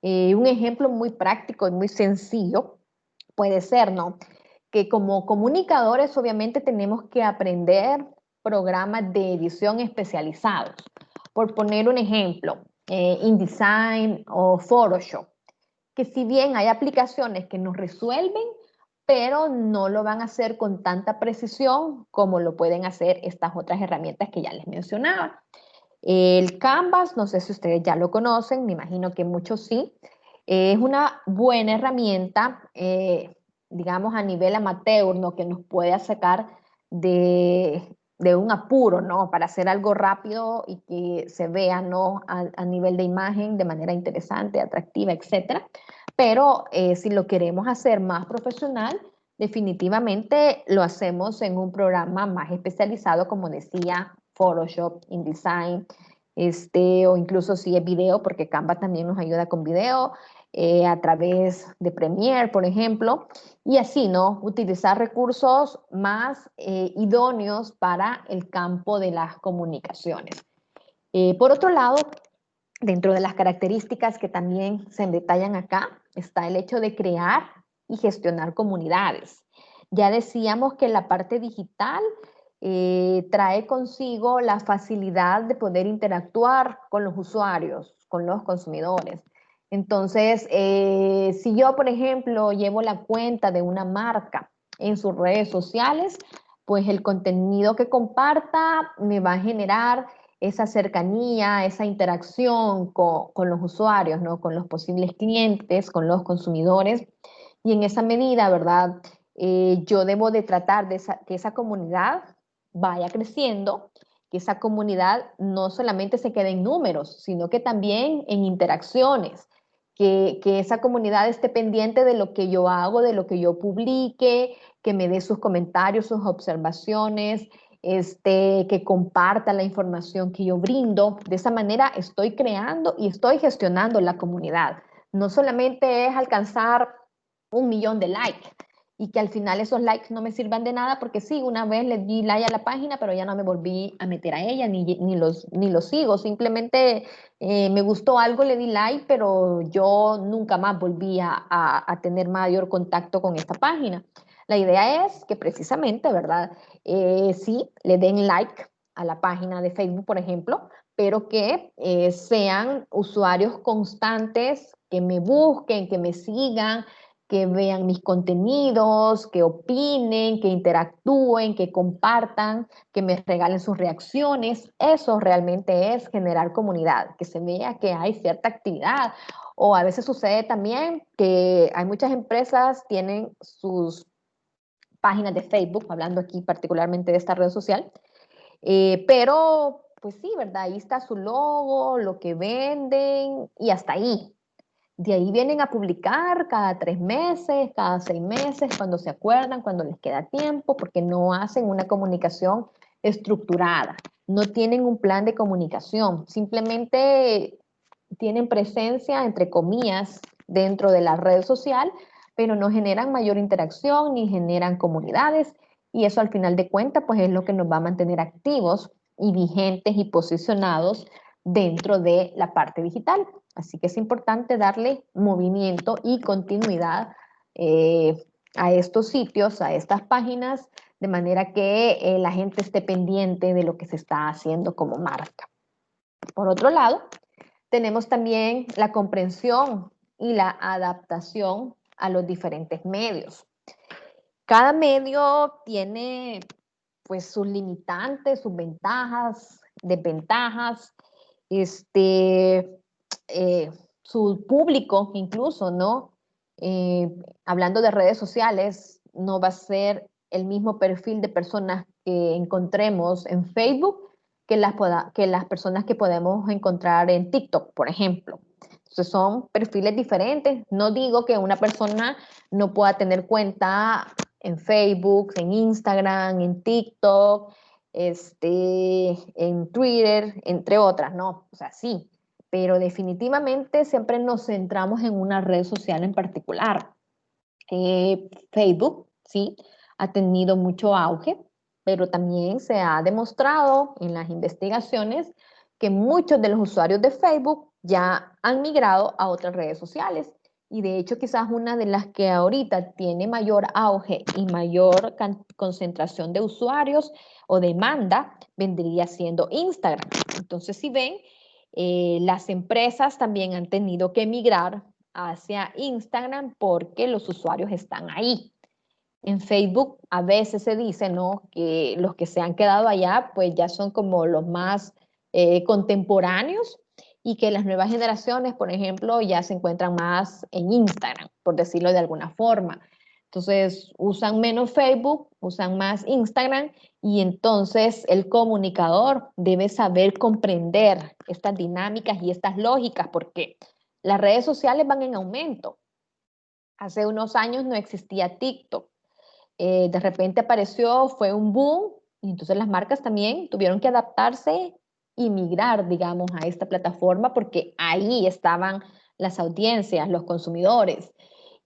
Un ejemplo muy práctico y muy sencillo puede ser, ¿no? Que como comunicadores obviamente tenemos que aprender programas de edición especializados. Por poner un ejemplo, InDesign o Photoshop, que si bien hay aplicaciones que nos resuelven, pero no lo van a hacer con tanta precisión como lo pueden hacer estas otras herramientas que ya les mencionaba. El Canvas, no sé si ustedes ya lo conocen, me imagino que muchos sí, es una buena herramienta, digamos a nivel amateur, ¿no? Que nos puede sacar de un apuro, ¿no? Para hacer algo rápido y que se vea, ¿no? A nivel de imagen de manera interesante, atractiva, etcétera. Pero si lo queremos hacer más profesional, definitivamente lo hacemos en un programa más especializado, como decía, Photoshop, InDesign, o incluso si es video, porque Canva también nos ayuda con video, a través de Premiere, por ejemplo, y así, ¿no? Utilizar recursos más idóneos para el campo de las comunicaciones. Por otro lado, dentro de las características que también se detallan acá, está el hecho de crear y gestionar comunidades. Ya decíamos que la parte digital trae consigo la facilidad de poder interactuar con los usuarios, con los consumidores. Entonces, si yo, por ejemplo, llevo la cuenta de una marca en sus redes sociales, pues el contenido que comparta me va a generar esa cercanía, esa interacción con los usuarios, ¿no? Con los posibles clientes, con los consumidores. Y en esa medida, ¿verdad? Yo debo de tratar de que esa comunidad vaya creciendo, que esa comunidad no solamente se quede en números, sino que también en interacciones, que esa comunidad esté pendiente de lo que yo hago, de lo que yo publique, que me dé sus comentarios, sus observaciones, que comparta la información que yo brindo. De esa manera estoy creando y estoy gestionando la comunidad. No solamente es alcanzar 1 millón de likes y que al final esos likes no me sirvan de nada porque sí, una vez le di like a la página, pero ya no me volví a meter a ella ni los sigo. Simplemente me gustó algo, le di like, pero yo nunca más volví a tener mayor contacto con esta página. La idea es que precisamente, ¿verdad? Sí, le den like a la página de Facebook, por ejemplo, pero que sean usuarios constantes, que me busquen, que me sigan, que vean mis contenidos, que opinen, que interactúen, que compartan, que me regalen sus reacciones. Eso realmente es generar comunidad, que se vea que hay cierta actividad. O a veces sucede también que hay muchas empresas tienen sus páginas de Facebook, hablando aquí particularmente de esta red social, pero pues sí, ¿verdad? Ahí está su logo, lo que venden y hasta ahí. De ahí vienen a publicar cada 3 meses, cada 6 meses, cuando se acuerdan, cuando les queda tiempo, porque no hacen una comunicación estructurada, no tienen un plan de comunicación, simplemente tienen presencia, entre comillas, dentro de la red social, pero no generan mayor interacción ni generan comunidades, y eso al final de cuentas pues es lo que nos va a mantener activos y vigentes y posicionados dentro de la parte digital. Así que es importante darle movimiento y continuidad a estos sitios, a estas páginas, de manera que la gente esté pendiente de lo que se está haciendo como marca. Por otro lado, tenemos también la comprensión y la adaptación a los diferentes medios. Cada medio tiene pues sus limitantes, sus ventajas, desventajas, su público incluso, ¿no? Hablando de redes sociales, no va a ser el mismo perfil de personas que encontremos en Facebook que las personas que podemos encontrar en TikTok, por ejemplo. Entonces son perfiles diferentes. No digo que una persona no pueda tener cuenta en Facebook, en Instagram, en TikTok, en Twitter, entre otras, ¿no? O sea, sí, pero definitivamente siempre nos centramos en una red social en particular. Facebook, sí, ha tenido mucho auge, pero también se ha demostrado en las investigaciones que muchos de los usuarios de Facebook ya han migrado a otras redes sociales. Y de hecho, quizás una de las que ahorita tiene mayor auge y mayor concentración de usuarios o demanda vendría siendo Instagram. Entonces, si ven, las empresas también han tenido que migrar hacia Instagram porque los usuarios están ahí. En Facebook a veces se dice, ¿no?, que los que se han quedado allá pues ya son como los más contemporáneos y que las nuevas generaciones, por ejemplo, ya se encuentran más en Instagram, por decirlo de alguna forma. Entonces usan menos Facebook, usan más Instagram y entonces el comunicador debe saber comprender estas dinámicas y estas lógicas porque las redes sociales van en aumento. Hace unos años no existía TikTok. De repente apareció, fue un boom, y entonces las marcas también tuvieron que adaptarse y migrar, digamos, a esta plataforma porque ahí estaban las audiencias, los consumidores.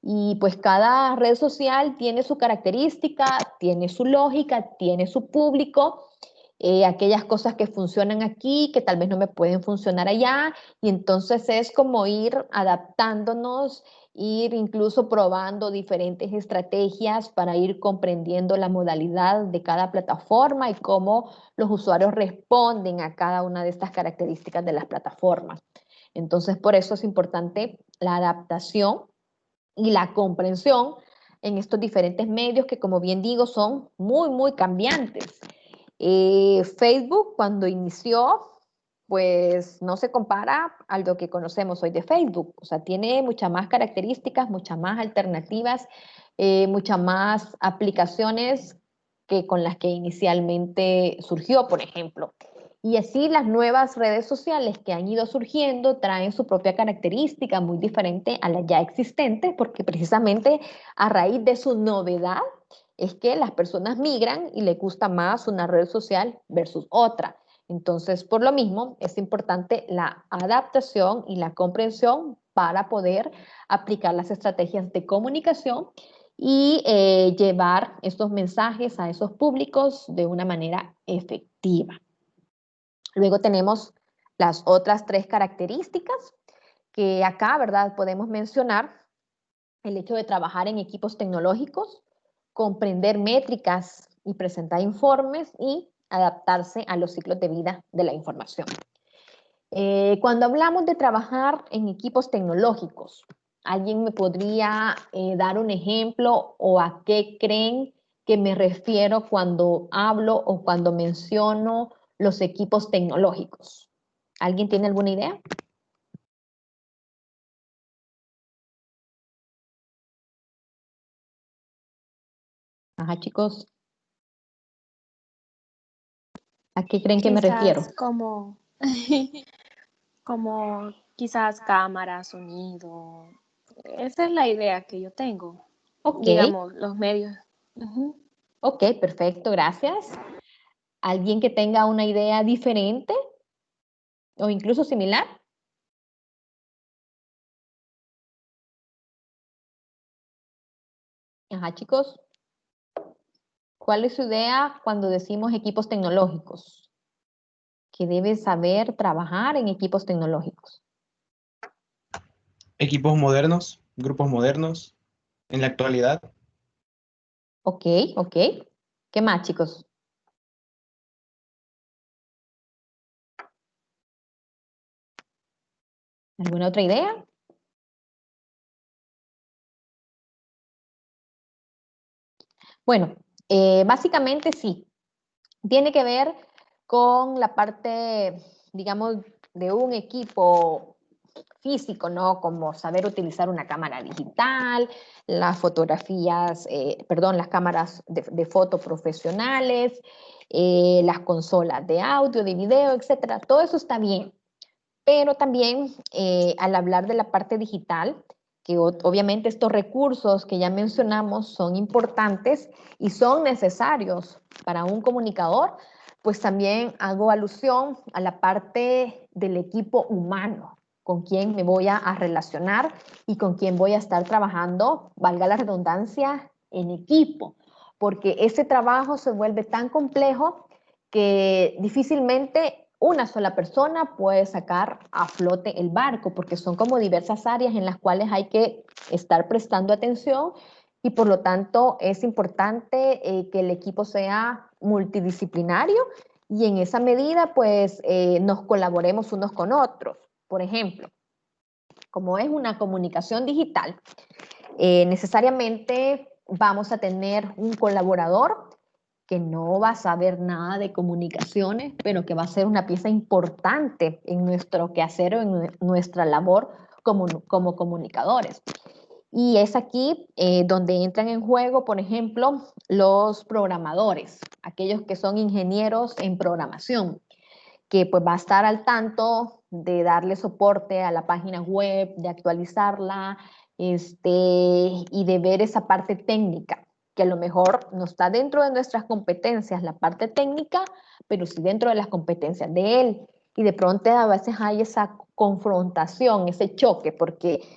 Y pues cada red social tiene su característica, tiene su lógica, tiene su público, aquellas cosas que funcionan aquí, que tal vez no me pueden funcionar allá, y entonces es como ir adaptándonos, ir incluso probando diferentes estrategias para ir comprendiendo la modalidad de cada plataforma y cómo los usuarios responden a cada una de estas características de las plataformas. Entonces, por eso es importante la adaptación y la comprensión en estos diferentes medios que, como bien digo, son muy, muy cambiantes. Facebook, cuando inició, pues no se compara a lo que conocemos hoy de Facebook. O sea, tiene muchas más características, muchas más alternativas, muchas más aplicaciones que con las que inicialmente surgió, por ejemplo. Y así las nuevas redes sociales que han ido surgiendo traen su propia característica muy diferente a la ya existente, porque precisamente a raíz de su novedad es que las personas migran y les gusta más una red social versus otra. Entonces, por lo mismo, es importante la adaptación y la comprensión para poder aplicar las estrategias de comunicación y llevar estos mensajes a esos públicos de una manera efectiva. Luego tenemos las otras 3 características que acá, ¿verdad?, podemos mencionar el hecho de trabajar en equipos tecnológicos comprender métricas y presentar informes y adaptarse a los ciclos de vida de la información. Cuando hablamos de trabajar en equipos tecnológicos, ¿alguien me podría dar un ejemplo o a qué creen que me refiero cuando hablo o cuando menciono los equipos tecnológicos? ¿Alguien tiene alguna idea? Ajá, chicos. ¿A qué creen que me refiero? Quizás como, como quizás cámara, sonido. Esa es la idea que yo tengo. Ok, Digamos, los medios. Ujú. ok, perfecto, gracias. ¿Alguien que tenga una idea diferente o incluso similar? Ajá, chicos. ¿Cuál es su idea cuando decimos equipos tecnológicos? Que debes saber trabajar en equipos tecnológicos. Equipos modernos, grupos modernos, en la actualidad. Ok, ok. ¿Qué más, chicos? ¿Alguna otra idea? Bueno, básicamente sí. Tiene que ver con la parte, digamos, de un equipo físico, ¿no? Como saber utilizar una cámara digital, las fotografías, perdón, las cámaras de foto profesionales, las consolas de audio, de video, etcétera. Todo eso está bien. Pero también al hablar de la parte digital, que obviamente estos recursos que ya mencionamos son importantes y son necesarios para un comunicador, pues también hago alusión a la parte del equipo humano, con quien me voy a relacionar y con quien voy a estar trabajando, valga la redundancia, en equipo, porque ese trabajo se vuelve tan complejo que difícilmente una sola persona puede sacar a flote el barco, porque son como diversas áreas en las cuales hay que estar prestando atención y por lo tanto es importante que el equipo sea multidisciplinario y en esa medida pues nos colaboremos unos con otros. Por ejemplo, como es una comunicación digital, necesariamente vamos a tener un colaborador que no va a saber nada de comunicaciones, pero que va a ser una pieza importante en nuestro quehacer o en nuestra labor como comunicadores. Y es aquí donde entran en juego, por ejemplo, los programadores, aquellos que son ingenieros en programación, que pues va a estar al tanto de darle soporte a la página web, de actualizarla, y de ver esa parte técnica, que a lo mejor no está dentro de nuestras competencias la parte técnica, pero sí dentro de las competencias de él. Y de pronto a veces hay esa confrontación, ese choque, porque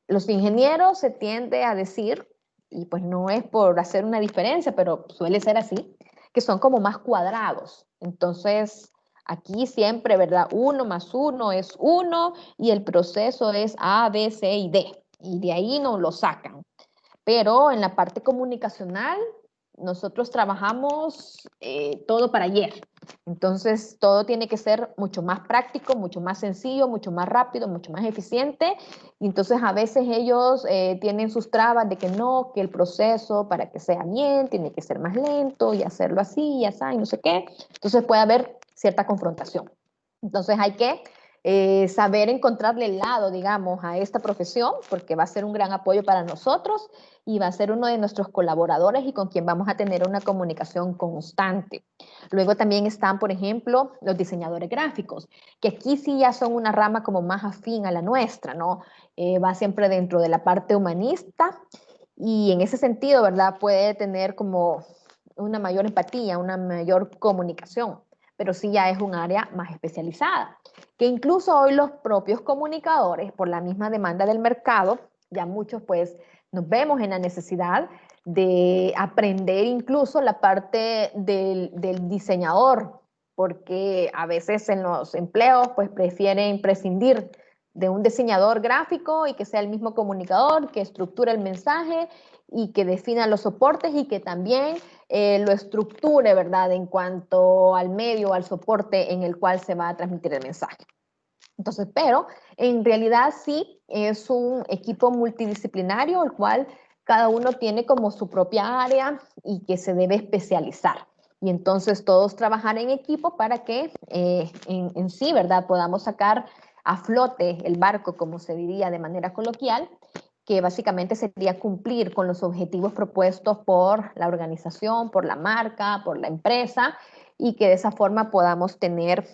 los ingenieros se tiende a decir, y pues no es por hacer una diferencia, pero suele ser así, que son como más cuadrados. Entonces, aquí siempre, ¿verdad? 1 más 1 es 1 y el proceso es A, B, C y D. Y de ahí no lo sacan. Pero en la parte comunicacional, nosotros trabajamos todo para ayer. Entonces, todo tiene que ser mucho más práctico, mucho más sencillo, mucho más rápido, mucho más eficiente. Y entonces, a veces ellos tienen sus trabas de que no, que el proceso para que sea bien tiene que ser más lento y hacerlo así y así, y no sé qué. Entonces, puede haber cierta confrontación. Entonces, hay que saber encontrarle el lado, digamos, a esta profesión, porque va a ser un gran apoyo para nosotros y va a ser uno de nuestros colaboradores y con quien vamos a tener una comunicación constante. Luego también están, por ejemplo, los diseñadores gráficos, que aquí sí ya son una rama como más afín a la nuestra, ¿no? Va siempre dentro de la parte humanista y en ese sentido, ¿verdad? Puede tener como una mayor empatía, una mayor comunicación, pero sí ya es un área más especializada, que incluso hoy los propios comunicadores, por la misma demanda del mercado, ya muchos pues nos vemos en la necesidad de aprender incluso la parte del diseñador, porque a veces en los empleos pues prefieren prescindir de un diseñador gráfico y que sea el mismo comunicador que estructure el mensaje y que defina los soportes y que también lo estructure, ¿verdad? En cuanto al medio, al soporte en el cual se va a transmitir el mensaje. Entonces, pero en realidad sí es un equipo multidisciplinario, el cual cada uno tiene como su propia área y que se debe especializar. Y entonces todos trabajar en equipo para que en sí, ¿verdad? Podamos sacar a flote el barco, como se diría de manera coloquial, que básicamente sería cumplir con los objetivos propuestos por la organización, por la marca, por la empresa, y que de esa forma podamos tener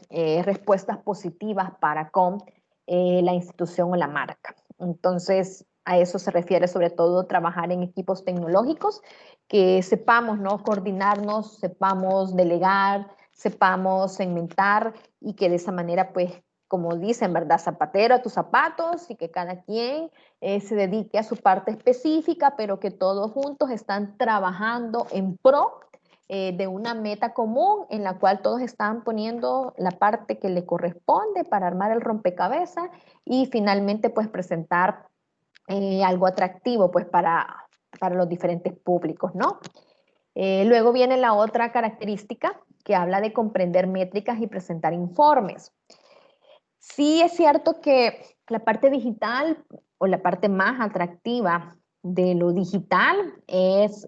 respuestas positivas para con la institución o la marca. Entonces, a eso se refiere sobre todo trabajar en equipos tecnológicos, que sepamos, ¿no?, coordinarnos, sepamos delegar, sepamos segmentar y que de esa manera, pues, como dicen, ¿verdad? Zapatero a tus zapatos y que cada quien se dedique a su parte específica, pero que todos juntos están trabajando en pro de una meta común en la cual todos están poniendo la parte que le corresponde para armar el rompecabezas y finalmente pues presentar algo atractivo pues para los diferentes públicos, ¿no? Luego viene la otra característica que habla de comprender métricas y presentar informes. Sí es cierto que la parte digital o la parte más atractiva de lo digital es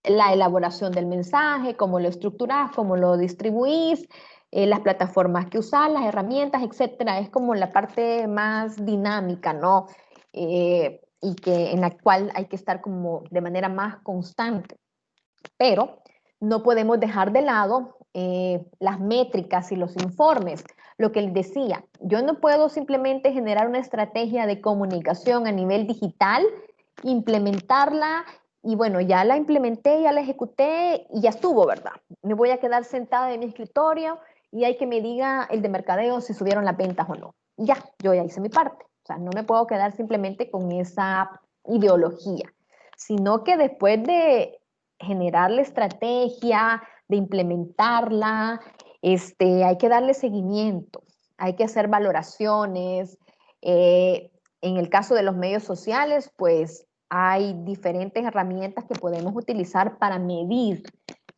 la elaboración del mensaje, cómo lo estructurás, cómo lo distribuís, las plataformas que usás, las herramientas, etcétera. Es como la parte más dinámica, ¿no? Y que en la cual hay que estar como de manera más constante. Pero no podemos dejar de lado las métricas y los informes. Lo que les decía, yo no puedo simplemente generar una estrategia de comunicación a nivel digital, implementarla y bueno, ya la implementé, ya la ejecuté y ya estuvo, ¿verdad? Me voy a quedar sentada en mi escritorio y hay que me diga el de mercadeo si subieron las ventas o no. Ya, yo ya hice mi parte. O sea, no me puedo quedar simplemente con esa ideología, sino que después de generar la estrategia, de implementarla, hay que darle seguimiento, hay que hacer valoraciones. En el caso de los medios sociales, pues hay diferentes herramientas que podemos utilizar para medir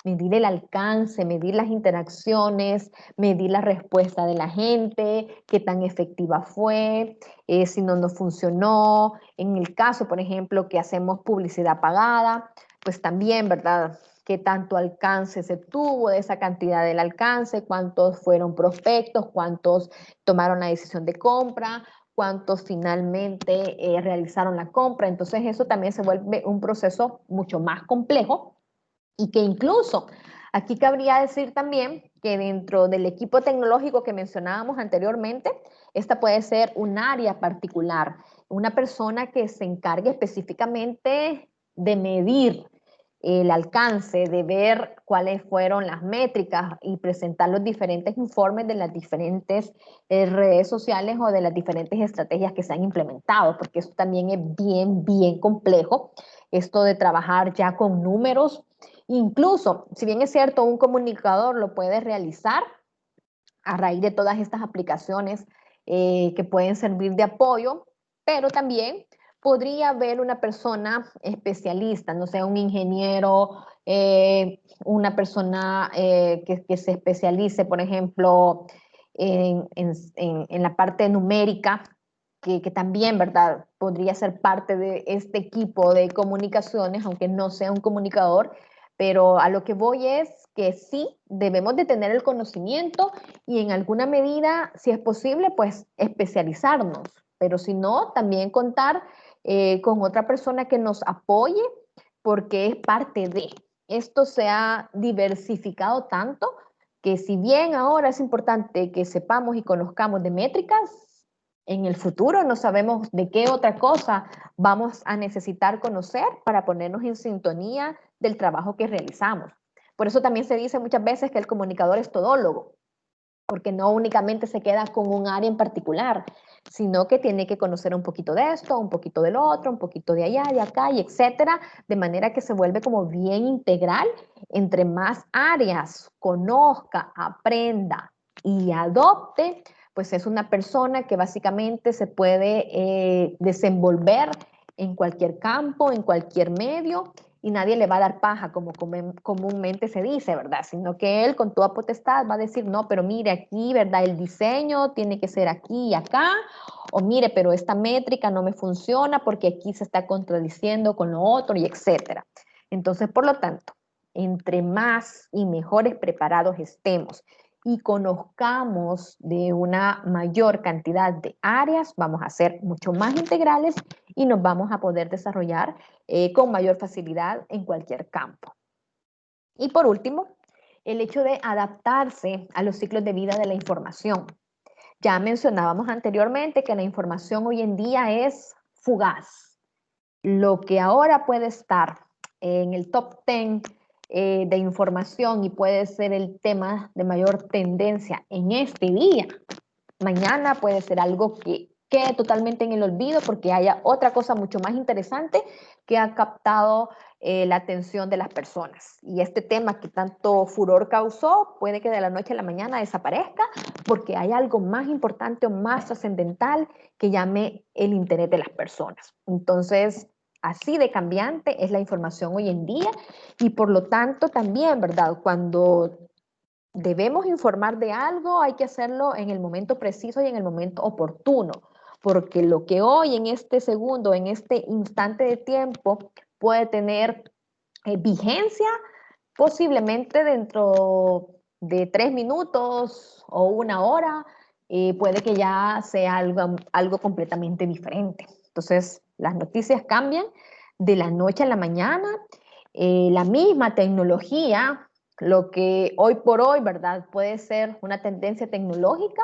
el alcance, medir las interacciones, medir la respuesta de la gente, qué tan efectiva fue, si no funcionó. En el caso, por ejemplo, que hacemos publicidad pagada, pues también, ¿verdad?, qué tanto alcance se tuvo de esa cantidad del alcance, cuántos fueron prospectos, cuántos tomaron la decisión de compra, cuántos finalmente realizaron la compra. Entonces eso también se vuelve un proceso mucho más complejo y que incluso aquí cabría decir también que dentro del equipo tecnológico que mencionábamos anteriormente, esta puede ser un área particular, una persona que se encargue específicamente de medir el alcance, de ver cuáles fueron las métricas y presentar los diferentes informes de las diferentes redes sociales o de las diferentes estrategias que se han implementado, porque eso también es bien complejo, esto de trabajar ya con números. Incluso, si bien es cierto, un comunicador lo puede realizar a raíz de todas estas aplicaciones que pueden servir de apoyo, pero también podría haber una persona especialista, no sé, un ingeniero, una persona que se especialice, por ejemplo, en la parte numérica, que también, ¿verdad?, podría ser parte de este equipo de comunicaciones, aunque no sea un comunicador, pero a lo que voy es que sí debemos de tener el conocimiento y en alguna medida, si es posible, pues especializarnos, pero si no, también contar con otra persona que nos apoye porque es parte de. Esto se ha diversificado tanto que si bien ahora es importante que sepamos y conozcamos de métricas, en el futuro no sabemos de qué otra cosa vamos a necesitar conocer para ponernos en sintonía del trabajo que realizamos. Por eso también se dice muchas veces que el comunicador es todólogo, porque no únicamente se queda con un área en particular, sino que tiene que conocer un poquito de esto, un poquito del otro, un poquito de allá, de acá, y etcétera, de manera que se vuelve como bien integral. Entre más áreas conozca, aprenda y adopte, pues es una persona que básicamente se puede desenvolver en cualquier campo, en cualquier medio, y nadie le va a dar paja, como comúnmente se dice, ¿verdad? Sino que él con toda potestad va a decir, no, pero mire aquí, ¿verdad? El diseño tiene que ser aquí y acá, o mire, pero esta métrica no me funciona porque aquí se está contradiciendo con lo otro, y etcétera. Entonces, por lo tanto, entre más y mejores preparados estemos y conozcamos de una mayor cantidad de áreas, vamos a ser mucho más integrales y nos vamos a poder desarrollar con mayor facilidad en cualquier campo. Y por último, el hecho de adaptarse a los ciclos de vida de la información. Ya mencionábamos anteriormente que la información hoy en día es fugaz. Lo que ahora puede estar en el top 10 de información y puede ser el tema de mayor tendencia en este día, mañana puede ser algo que quede totalmente en el olvido porque haya otra cosa mucho más interesante que ha captado la atención de las personas. Y este tema que tanto furor causó puede que de la noche a la mañana desaparezca porque hay algo más importante o más trascendental que llame el interés de las personas. Entonces, así de cambiante es la información hoy en día y por lo tanto también, ¿verdad? Cuando debemos informar de algo, hay que hacerlo en el momento preciso y en el momento oportuno, porque lo que hoy en este segundo, en este instante de tiempo puede tener vigencia, posiblemente dentro de 3 minutos o 1 hora, puede que ya sea algo completamente diferente. Entonces, las noticias cambian de la noche a la mañana. La misma tecnología, lo que hoy por hoy, ¿verdad? Puede ser una tendencia tecnológica,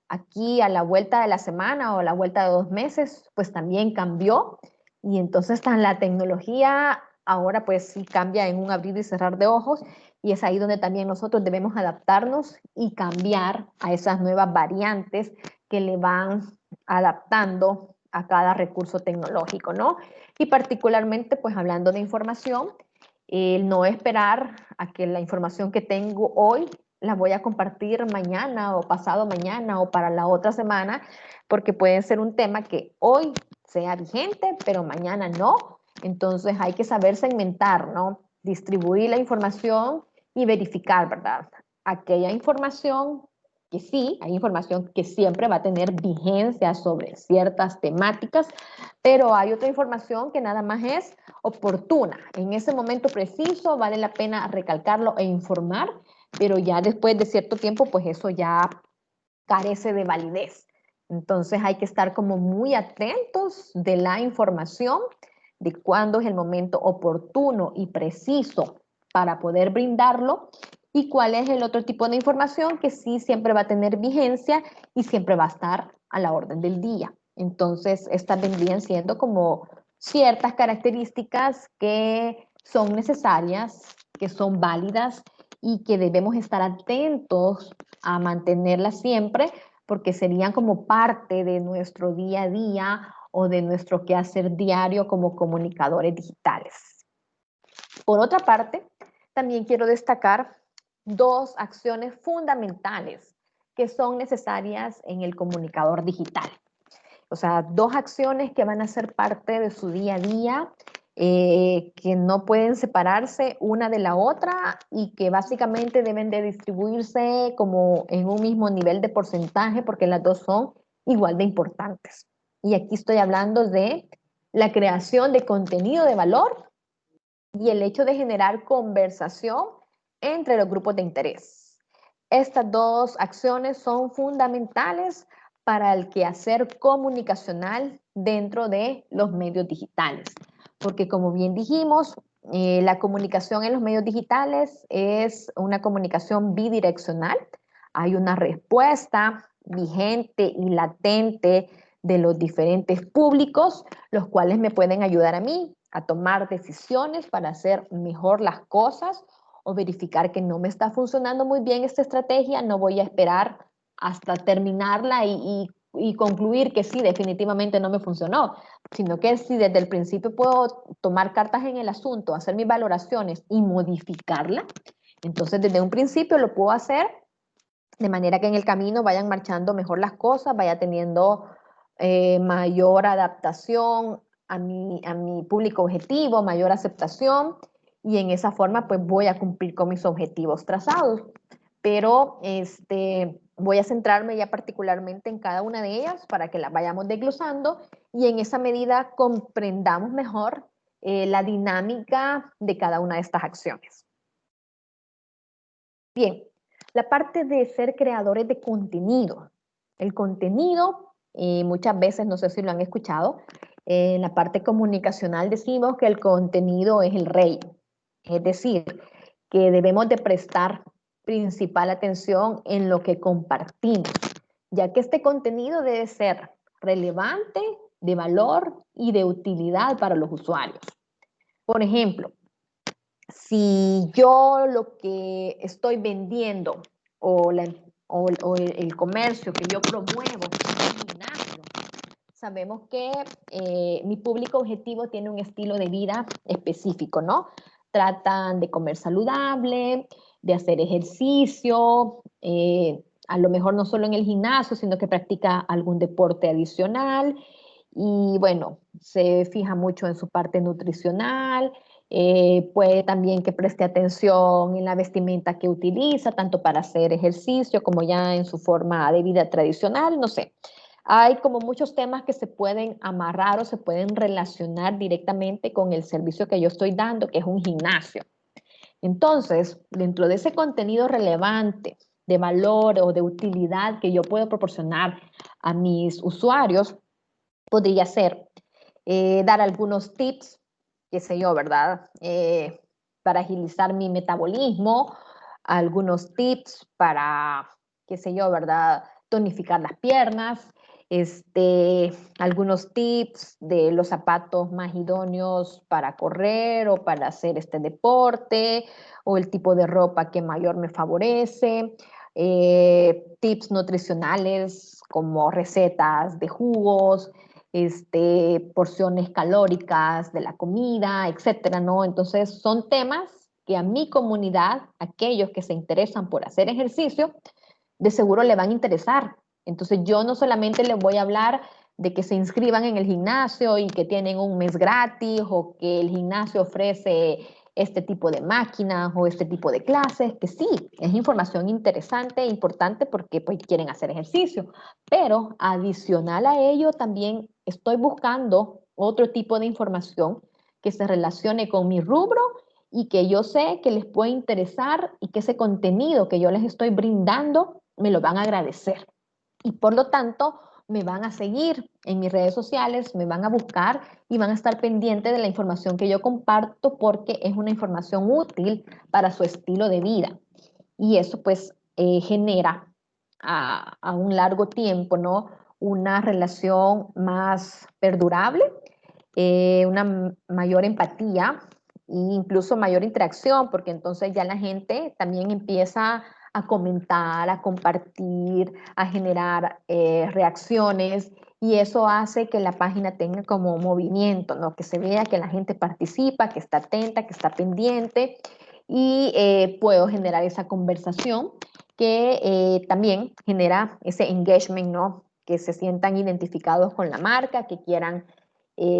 aquí a la vuelta de la semana o a la vuelta de 2 meses, pues también cambió. Y entonces la tecnología ahora pues sí cambia en un abrir y cerrar de ojos y es ahí donde también nosotros debemos adaptarnos y cambiar a esas nuevas variantes que le van adaptando a cada recurso tecnológico, ¿no? Y particularmente pues hablando de información, el no esperar a que la información que tengo hoy la voy a compartir mañana o pasado mañana o para la otra semana, porque puede ser un tema que hoy sea vigente, pero mañana no. Entonces hay que saber segmentar, ¿no? Distribuir la información y verificar, ¿verdad? Aquella información que sí, hay información que siempre va a tener vigencia sobre ciertas temáticas, pero hay otra información que nada más es oportuna. En ese momento preciso vale la pena recalcarlo e informar, pero ya después de cierto tiempo, pues eso ya carece de validez. Entonces hay que estar como muy atentos de la información, de cuándo es el momento oportuno y preciso para poder brindarlo y cuál es el otro tipo de información que sí siempre va a tener vigencia y siempre va a estar a la orden del día. Entonces, estas vendrían siendo como ciertas características que son necesarias, que son válidas y que debemos estar atentos a mantenerlas siempre porque serían como parte de nuestro día a día o de nuestro quehacer diario como comunicadores digitales. Por otra parte, también quiero destacar 2 acciones fundamentales que son necesarias en el comunicador digital. O sea, 2 acciones que van a ser parte de su día a día, que no pueden separarse una de la otra y que básicamente deben de distribuirse como en un mismo nivel de porcentaje porque las 2 son igual de importantes. Y aquí estoy hablando de la creación de contenido de valor y el hecho de generar conversación entre los grupos de interés. Estas 2 acciones son fundamentales para el quehacer comunicacional dentro de los medios digitales. Porque como bien dijimos, la comunicación en los medios digitales es una comunicación bidireccional. Hay una respuesta vigente y latente de los diferentes públicos, los cuales me pueden ayudar a mí a tomar decisiones para hacer mejor las cosas o verificar que no me está funcionando muy bien esta estrategia. No voy a esperar hasta terminarla y concluir que sí, definitivamente no me funcionó, sino que si desde el principio puedo tomar cartas en el asunto, hacer mis valoraciones y modificarla, entonces desde un principio lo puedo hacer de manera que en el camino vayan marchando mejor las cosas, vaya teniendo mayor adaptación a mi público objetivo, mayor aceptación, y en esa forma pues voy a cumplir con mis objetivos trazados. Pero voy a centrarme ya particularmente en cada una de ellas para que las vayamos desglosando y en esa medida comprendamos mejor la dinámica de cada una de estas acciones. Bien, la parte de ser creadores de contenido. El contenido, muchas veces, no sé si lo han escuchado, en la parte comunicacional decimos que el contenido es el rey. Es decir, que debemos de prestar principal atención en lo que compartimos, ya que este contenido debe ser relevante, de valor y de utilidad para los usuarios. Por ejemplo, si yo lo que estoy vendiendo o el comercio que yo promuevo es un gimnasio, sabemos que mi público objetivo tiene un estilo de vida específico, ¿no? Tratan de comer saludable, de hacer ejercicio, a lo mejor no solo en el gimnasio, sino que practica algún deporte adicional y bueno, se fija mucho en su parte nutricional, puede también que preste atención en la vestimenta que utiliza, tanto para hacer ejercicio como ya en su forma de vida tradicional, no sé. Hay como muchos temas que se pueden amarrar o se pueden relacionar directamente con el servicio que yo estoy dando, que es un gimnasio. Entonces, dentro de ese contenido relevante, de valor o de utilidad que yo puedo proporcionar a mis usuarios, podría ser dar algunos tips, qué sé yo, ¿verdad? Para agilizar mi metabolismo, algunos tips para, qué sé yo, ¿verdad? Tonificar las piernas, algunos tips de los zapatos más idóneos para correr o para hacer este deporte, o el tipo de ropa que mayor me favorece, tips nutricionales como recetas de jugos, porciones calóricas de la comida, etcétera, ¿no? Entonces son temas que a mi comunidad, aquellos que se interesan por hacer ejercicio, de seguro le van a interesar. Entonces yo no solamente les voy a hablar de que se inscriban en el gimnasio y que tienen un mes gratis o que el gimnasio ofrece este tipo de máquinas o este tipo de clases, que sí, es información interesante e importante porque pues, quieren hacer ejercicio, pero adicional a ello también estoy buscando otro tipo de información que se relacione con mi rubro y que yo sé que les puede interesar y que ese contenido que yo les estoy brindando me lo van a agradecer. Y por lo tanto, me van a seguir en mis redes sociales, me van a buscar y van a estar pendientes de la información que yo comparto porque es una información útil para su estilo de vida. Y eso pues genera a un largo tiempo, ¿no? Una relación más perdurable, una mayor empatía e incluso mayor interacción, porque entonces ya la gente también empieza a comentar, a compartir, a generar reacciones y eso hace que la página tenga como movimiento, ¿no? Que se vea que la gente participa, que está atenta, que está pendiente y puedo generar esa conversación que también genera ese engagement, ¿no? Que se sientan identificados con la marca, que quieran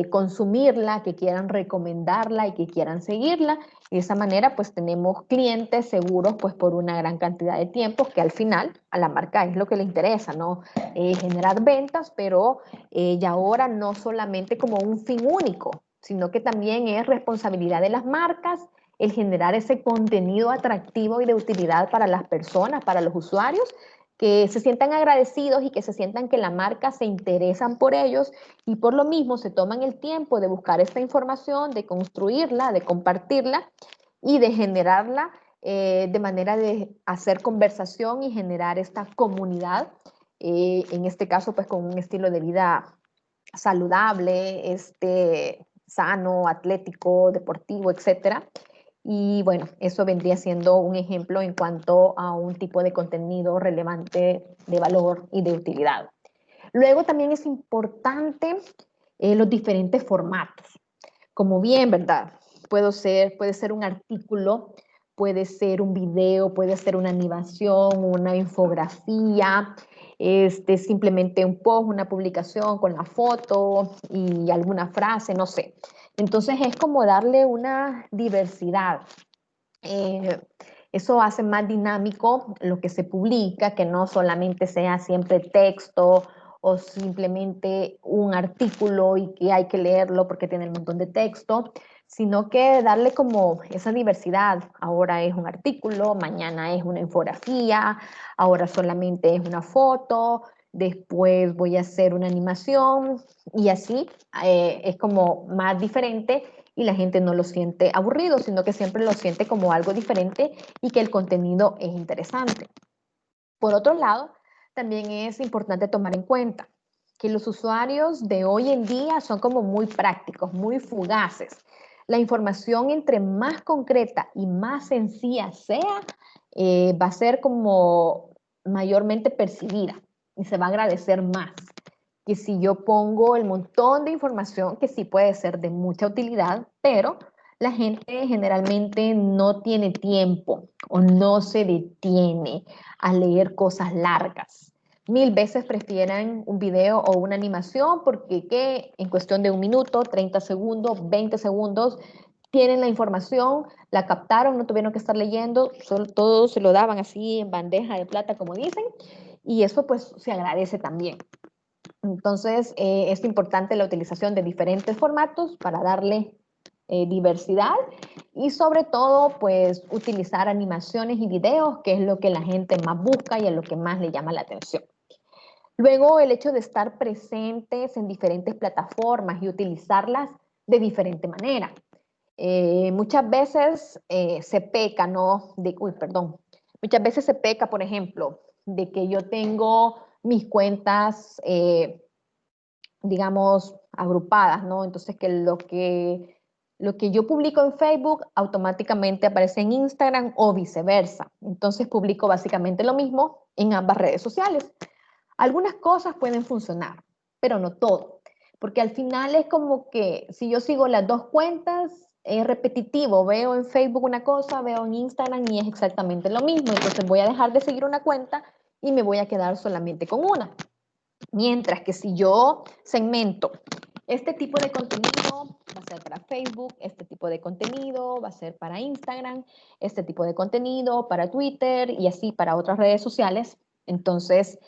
consumirla, que quieran recomendarla y que quieran seguirla. Y de esa manera pues tenemos clientes seguros pues por una gran cantidad de tiempo que al final a la marca es lo que le interesa, ¿no? Generar ventas, pero ya ahora no solamente como un fin único, sino que también es responsabilidad de las marcas el generar ese contenido atractivo y de utilidad para las personas, para los usuarios, que se sientan agradecidos y que se sientan que la marca se interesan por ellos y por lo mismo se toman el tiempo de buscar esta información, de construirla, de compartirla y de generarla de manera de hacer conversación y generar esta comunidad, en este caso pues con un estilo de vida saludable, sano, atlético, deportivo, etcétera. Y bueno, eso vendría siendo un ejemplo en cuanto a un tipo de contenido relevante de valor y de utilidad. Luego también es importante los diferentes formatos. Como bien, ¿verdad? Puede ser un artículo puede ser un video, puede ser una animación, una infografía, simplemente un post, una publicación con la foto y alguna frase, no sé. Entonces es como darle una diversidad. Eso hace más dinámico lo que se publica, que no solamente sea siempre texto o simplemente un artículo y que hay que leerlo porque tiene un montón de texto, sino que darle como esa diversidad. Ahora es un artículo, mañana es una infografía, ahora solamente es una foto, después voy a hacer una animación y así es como más diferente y la gente no lo siente aburrido, sino que siempre lo siente como algo diferente y que el contenido es interesante. Por otro lado, también es importante tomar en cuenta que los usuarios de hoy en día son como muy prácticos, muy fugaces. La información entre más concreta y más sencilla sea, va a ser como mayormente percibida y se va a agradecer más que si yo pongo el montón de información que sí puede ser de mucha utilidad, pero la gente generalmente no tiene tiempo o no se detiene a leer cosas largas. 1000 veces prefieren un video o una animación porque en cuestión de 1 minuto, 30 segundos, 20 segundos, tienen la información, la captaron, no tuvieron que estar leyendo, solo todo se lo daban así en bandeja de plata, como dicen, y eso pues se agradece también. Entonces, es importante la utilización de diferentes formatos para darle diversidad y sobre todo, pues, utilizar animaciones y videos, que es lo que la gente más busca y es lo que más le llama la atención. Luego, el hecho de estar presentes en diferentes plataformas y utilizarlas de diferente manera. Muchas veces se peca, ¿no? Muchas veces se peca, por ejemplo, de que yo tengo mis cuentas, digamos, agrupadas, ¿no? Entonces, que lo que yo publico en Facebook automáticamente aparece en Instagram o viceversa. Entonces, publico básicamente lo mismo en ambas redes sociales. Algunas cosas pueden funcionar, pero no todo, porque al final es como que si yo sigo las dos cuentas, es repetitivo, veo en Facebook una cosa, veo en Instagram y es exactamente lo mismo, entonces voy a dejar de seguir una cuenta y me voy a quedar solamente con una. Mientras que si yo segmento este tipo de contenido va a ser para Facebook, este tipo de contenido va a ser para Instagram, este tipo de contenido para Twitter y así para otras redes sociales, entonces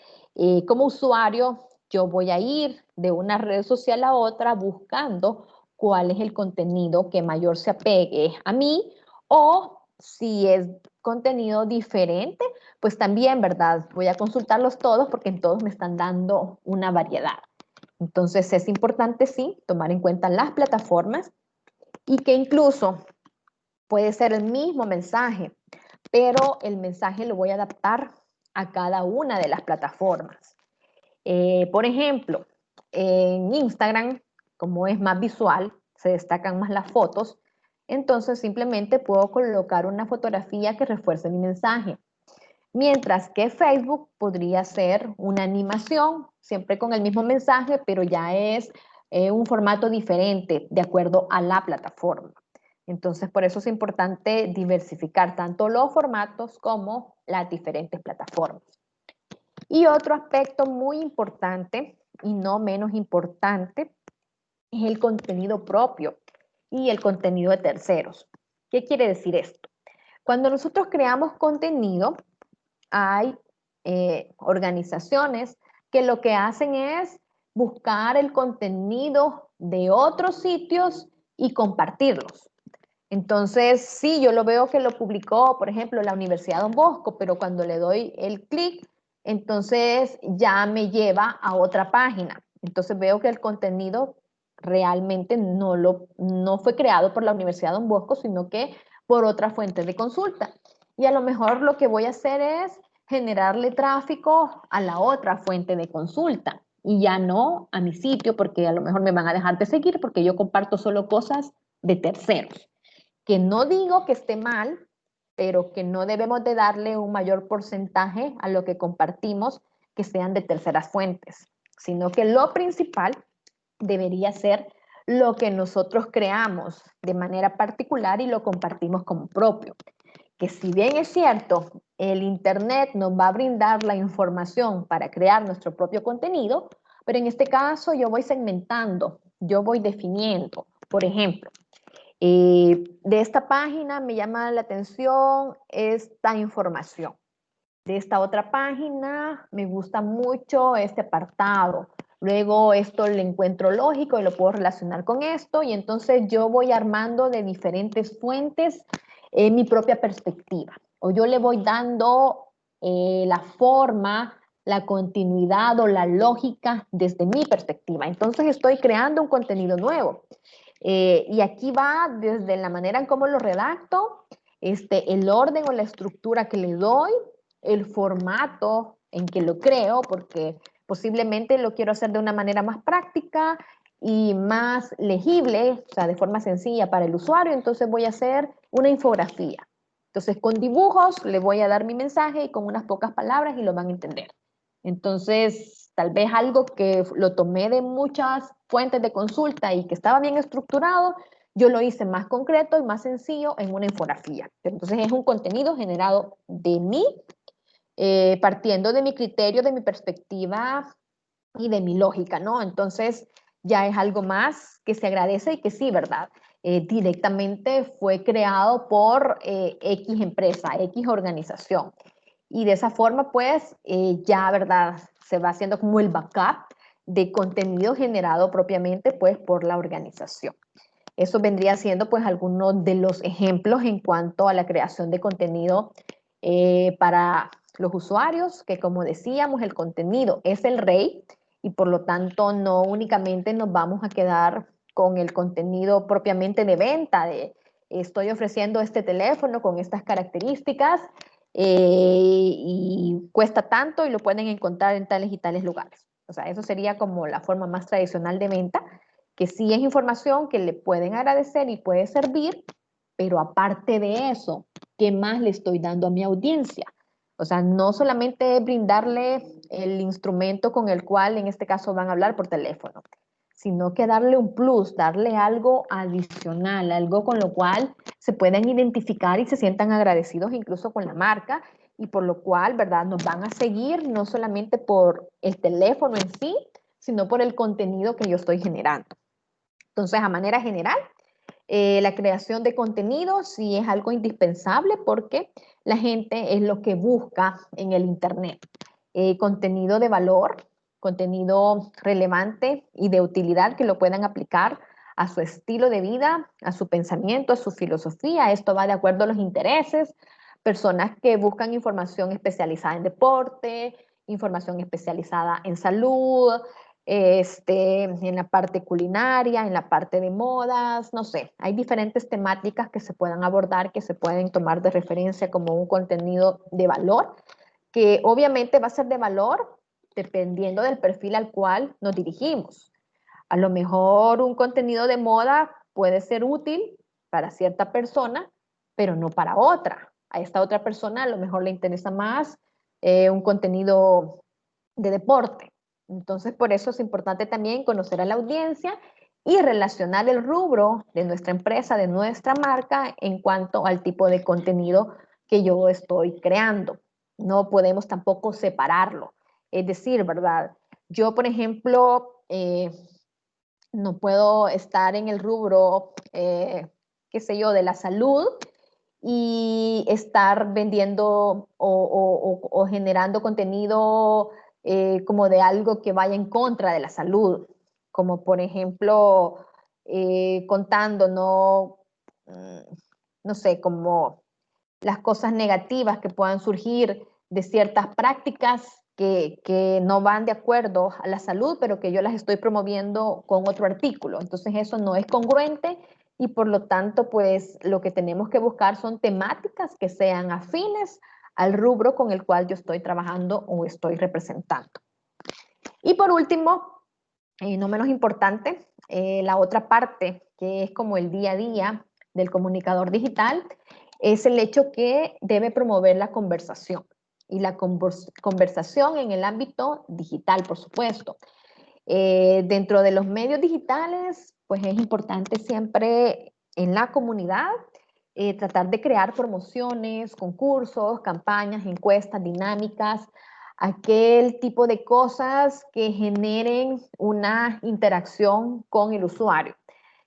como usuario yo voy a ir de una red social a otra buscando cuál es el contenido que mayor se apegue a mí o si es contenido diferente, pues también, ¿verdad? Voy a consultarlos todos porque en todos me están dando una variedad. Entonces es importante, sí, tomar en cuenta las plataformas y que incluso puede ser el mismo mensaje, pero el mensaje lo voy a adaptar a cada una de las plataformas. Por ejemplo, en Instagram, como es más visual, se destacan más las fotos, entonces simplemente puedo colocar una fotografía que refuerce mi mensaje. Mientras que Facebook podría ser una animación, siempre con el mismo mensaje, pero ya es un formato diferente de acuerdo a la plataforma. Entonces, por eso es importante diversificar tanto los formatos como las diferentes plataformas. Y otro aspecto muy importante y no menos importante es el contenido propio y el contenido de terceros. ¿Qué quiere decir esto? Cuando nosotros creamos contenido, hay organizaciones que lo que hacen es buscar el contenido de otros sitios y compartirlos. Entonces, sí, yo lo veo que lo publicó, por ejemplo, la Universidad Don Bosco, pero cuando le doy el clic, entonces ya me lleva a otra página. Entonces veo que el contenido realmente no fue creado por la Universidad Don Bosco, sino que por otra fuente de consulta. Y a lo mejor lo que voy a hacer es generarle tráfico a la otra fuente de consulta y ya no a mi sitio, porque a lo mejor me van a dejar de seguir porque yo comparto solo cosas de terceros. Que no digo que esté mal, pero que no debemos de darle un mayor porcentaje a lo que compartimos que sean de terceras fuentes, sino que lo principal debería ser lo que nosotros creamos de manera particular y lo compartimos como propio. que si bien es cierto, el Internet nos va a brindar la información para crear nuestro propio contenido, pero en este caso yo voy segmentando, yo voy definiendo. Por ejemplo, de esta página me llama la atención esta información. De esta otra página me gusta mucho este apartado. Luego esto le encuentro lógico y lo puedo relacionar con esto, y entonces yo voy armando de diferentes fuentes mi propia perspectiva. O yo le voy dando la forma, la continuidad o la lógica desde mi perspectiva. Entonces estoy creando un contenido nuevo. Y aquí va desde la manera en cómo lo redacto, el orden o la estructura que le doy, el formato en que lo creo, porque posiblemente lo quiero hacer de una manera más práctica y más legible, o sea, de forma sencilla para el usuario, entonces voy a hacer una infografía. Entonces, con dibujos le voy a dar mi mensaje y con unas pocas palabras y lo van a entender. Entonces, tal vez algo que lo tomé de muchas fuentes de consulta y que estaba bien estructurado, yo lo hice más concreto y más sencillo en una infografía. Entonces, es un contenido generado de mí, partiendo de mi criterio, de mi perspectiva y de mi lógica, ¿no? Entonces, ya es algo más que se agradece y que sí, ¿verdad? Directamente fue creado por X empresa, X organización. Y de esa forma, pues, ya, ¿verdad? Se va haciendo como el backup de contenido generado propiamente, pues, por la organización. Eso vendría siendo, pues, algunos de los ejemplos en cuanto a la creación de contenido para los usuarios, que como decíamos, el contenido es el rey y por lo tanto no únicamente nos vamos a quedar con el contenido propiamente de venta, de estoy ofreciendo este teléfono con estas características y cuesta tanto y lo pueden encontrar en tales y tales lugares. O sea, eso sería como la forma más tradicional de venta, que sí es información que le pueden agradecer y puede servir, pero aparte de eso, ¿qué más le estoy dando a mi audiencia? O sea, no solamente brindarle el instrumento con el cual en este caso van a hablar por teléfono, sino que darle un plus, darle algo adicional, algo con lo cual se puedan identificar y se sientan agradecidos incluso con la marca, y por lo cual, ¿verdad? Nos van a seguir no solamente por el teléfono en sí, sino por el contenido que yo estoy generando. Entonces, a manera general, la creación de contenido sí es algo indispensable porque la gente es lo que busca en el Internet. Contenido de valor, contenido relevante y de utilidad que lo puedan aplicar a su estilo de vida, a su pensamiento, a su filosofía. Esto va de acuerdo a los intereses. Personas que buscan información especializada en deporte, información especializada en salud, en la parte culinaria, en la parte de modas, no sé, hay diferentes temáticas que se puedan abordar, que se pueden tomar de referencia como un contenido de valor, que obviamente va a ser de valor dependiendo del perfil al cual nos dirigimos. A lo mejor un contenido de moda puede ser útil para cierta persona, pero no para otra. A esta otra persona a lo mejor le interesa más un contenido de deporte. Entonces, por eso es importante también conocer a la audiencia y relacionar el rubro de nuestra empresa, de nuestra marca, en cuanto al tipo de contenido que yo estoy creando. No podemos tampoco separarlo. Es decir, ¿verdad? Yo, por ejemplo, no puedo estar en el rubro, qué sé yo, de la salud y estar vendiendo o generando contenido como de algo que vaya en contra de la salud, como por ejemplo contando, no sé, como las cosas negativas que puedan surgir de ciertas prácticas que no van de acuerdo a la salud, pero que yo las estoy promoviendo con otro artículo. Entonces eso no es congruente y por lo tanto, pues lo que tenemos que buscar son temáticas que sean afines al rubro con el cual yo estoy trabajando o estoy representando. Y por último, no menos importante, la otra parte que es como el día a día del comunicador digital es el hecho que debe promover la conversación y la conversación en el ámbito digital, por supuesto. Dentro de los medios digitales, pues es importante siempre en la comunidad tratar de crear promociones, concursos, campañas, encuestas, dinámicas, aquel tipo de cosas que generen una interacción con el usuario.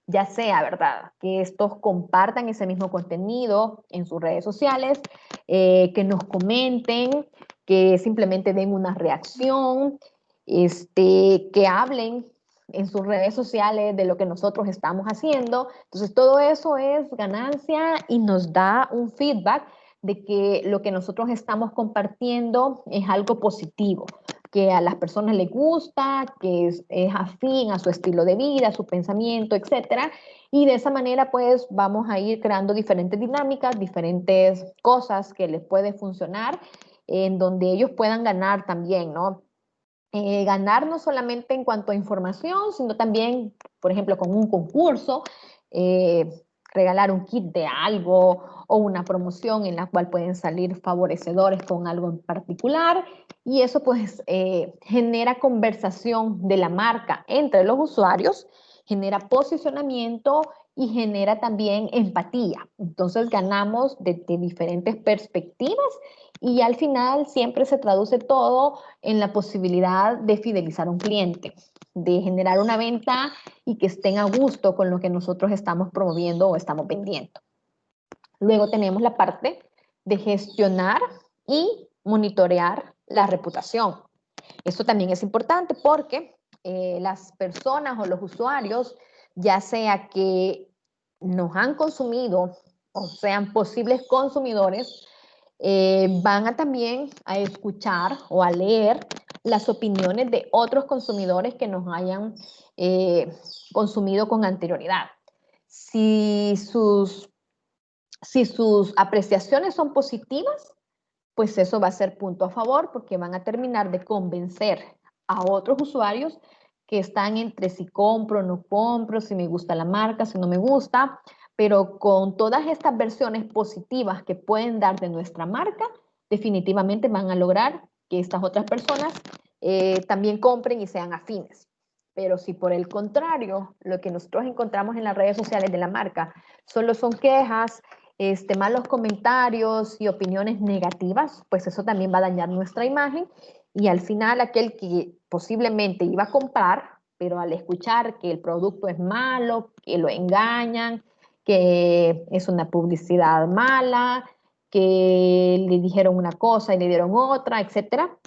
Ya sea, ¿verdad?, que estos compartan ese mismo contenido en sus redes sociales, que nos comenten, que simplemente den una reacción, que hablen en sus redes sociales de lo que nosotros estamos haciendo. Entonces, todo eso es ganancia y nos da un feedback de que lo que nosotros estamos compartiendo es algo positivo, que a las personas les gusta, que es afín a su estilo de vida, a su pensamiento, etcétera. Y de esa manera, pues, vamos a ir creando diferentes dinámicas, diferentes cosas que les puede funcionar, en donde ellos puedan ganar también, ¿no? Ganar no solamente en cuanto a información, sino también, por ejemplo, con un concurso, regalar un kit de algo o una promoción en la cual pueden salir favorecedores con algo en particular, y eso pues genera conversación de la marca entre los usuarios, genera posicionamiento y genera también empatía. Entonces ganamos de diferentes perspectivas y al final siempre se traduce todo en la posibilidad de fidelizar a un cliente, de generar una venta y que estén a gusto con lo que nosotros estamos promoviendo o estamos vendiendo. Luego tenemos la parte de gestionar y monitorear la reputación. Esto también es importante porque las personas o los usuarios, ya sea que nos han consumido o sean posibles consumidores, van a también a escuchar o a leer las opiniones de otros consumidores que nos hayan consumido con anterioridad. Si sus apreciaciones son positivas, pues eso va a ser punto a favor porque van a terminar de convencer a otros usuarios que están entre si compro o no compro, si me gusta la marca, si no me gusta, pero con todas estas versiones positivas que pueden dar de nuestra marca, definitivamente van a lograr que estas otras personas también compren y sean afines. Pero si por el contrario, lo que nosotros encontramos en las redes sociales de la marca solo son quejas, malos comentarios y opiniones negativas, pues eso también va a dañar nuestra imagen y al final aquel que posiblemente iba a comprar, pero al escuchar que el producto es malo, que lo engañan, que es una publicidad mala, que le dijeron una cosa y le dieron otra, etcétera.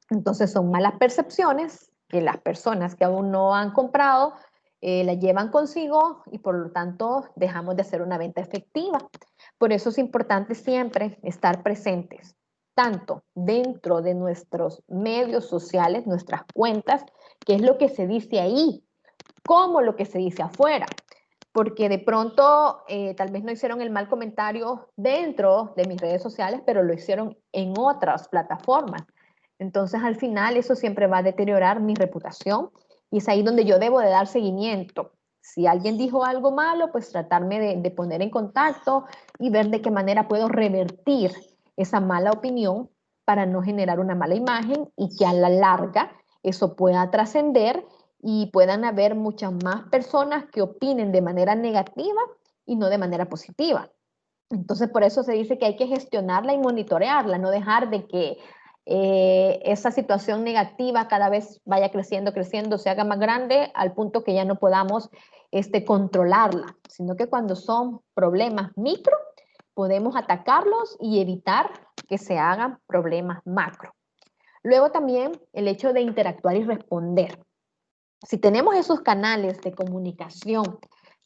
Entonces son malas percepciones que las personas que aún no han comprado la llevan consigo y por lo tanto dejamos de hacer una venta efectiva. Por eso es importante siempre estar presentes, tanto dentro de nuestros medios sociales, nuestras cuentas, que es lo que se dice ahí, como lo que se dice afuera. Porque de pronto tal vez no hicieron el mal comentario dentro de mis redes sociales, pero lo hicieron en otras plataformas. Entonces al final eso siempre va a deteriorar mi reputación y es ahí donde yo debo de dar seguimiento. Si alguien dijo algo malo, pues tratarme de poner en contacto y ver de qué manera puedo revertir esa mala opinión para no generar una mala imagen y que a la larga eso pueda trascender y puedan haber muchas más personas que opinen de manera negativa y no de manera positiva. Entonces, por eso se dice que hay que gestionarla y monitorearla, no dejar de que esa situación negativa cada vez vaya creciendo, se haga más grande al punto que ya no podamos controlarla, sino que cuando son problemas micro, podemos atacarlos y evitar que se hagan problemas macro. Luego también el hecho de interactuar y responder. Si tenemos esos canales de comunicación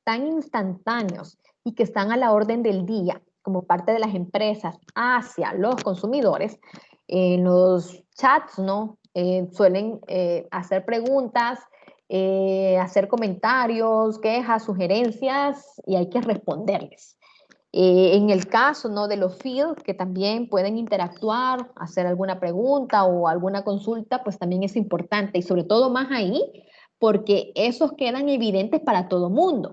tan instantáneos y que están a la orden del día como parte de las empresas hacia los consumidores, en los chats, ¿no? Suelen hacer preguntas, hacer comentarios, quejas, sugerencias y hay que responderles. En el caso, ¿no?, de los fields que también pueden interactuar, hacer alguna pregunta o alguna consulta, pues también es importante y sobre todo más ahí porque esos quedan evidentes para todo mundo.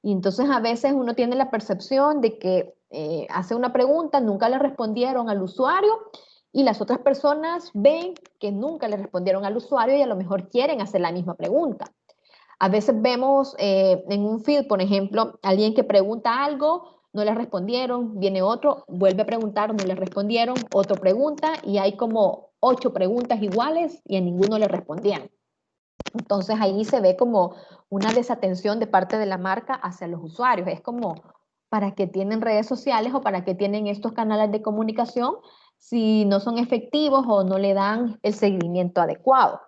Y entonces a veces uno tiene la percepción de que hace una pregunta, nunca le respondieron al usuario y las otras personas ven que nunca le respondieron al usuario y a lo mejor quieren hacer la misma pregunta. A veces vemos en un feed, por ejemplo, alguien que pregunta algo no les respondieron, viene otro, vuelve a preguntar, no les respondieron, otro pregunta y hay como 8 preguntas iguales y a ninguno le respondían. Entonces ahí se ve como una desatención de parte de la marca hacia los usuarios. Es como, ¿para qué tienen redes sociales o para qué tienen estos canales de comunicación si no son efectivos o no le dan el seguimiento adecuado?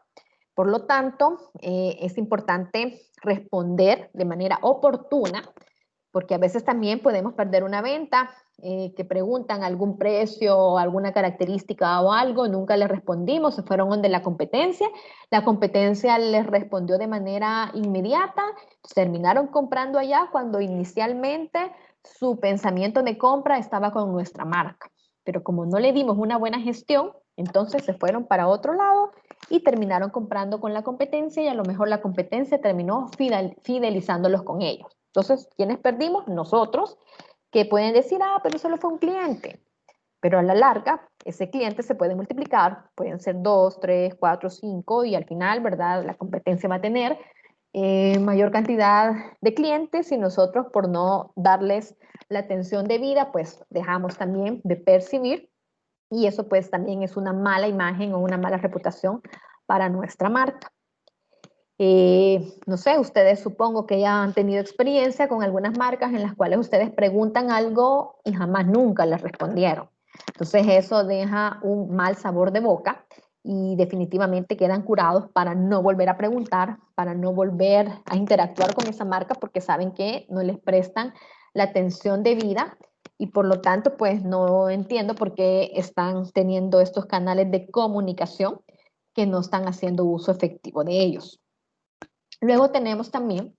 Por lo tanto, es importante responder de manera oportuna, porque a veces también podemos perder una venta, que preguntan algún precio o alguna característica o algo, nunca les respondimos, se fueron donde la competencia les respondió de manera inmediata, terminaron comprando allá cuando inicialmente su pensamiento de compra estaba con nuestra marca. Pero como no le dimos una buena gestión, entonces se fueron para otro lado y terminaron comprando con la competencia y a lo mejor la competencia terminó fidelizándolos con ellos. Entonces, ¿quiénes perdimos? Nosotros, que pueden decir, pero solo fue un cliente. Pero a la larga, ese cliente se puede multiplicar, pueden ser 2, 3, 4, 5 y al final, ¿verdad? La competencia va a tener mayor cantidad de clientes y nosotros por no darles la atención debida, pues dejamos también de percibir y eso pues también es una mala imagen o una mala reputación para nuestra marca. No sé, ustedes supongo que ya han tenido experiencia con algunas marcas en las cuales ustedes preguntan algo y jamás nunca les respondieron. Entonces eso deja un mal sabor de boca y definitivamente quedan curados para no volver a preguntar, para no volver a interactuar con esa marca porque saben que no les prestan la atención debida y por lo tanto pues no entiendo por qué están teniendo estos canales de comunicación que no están haciendo uso efectivo de ellos. Luego tenemos también,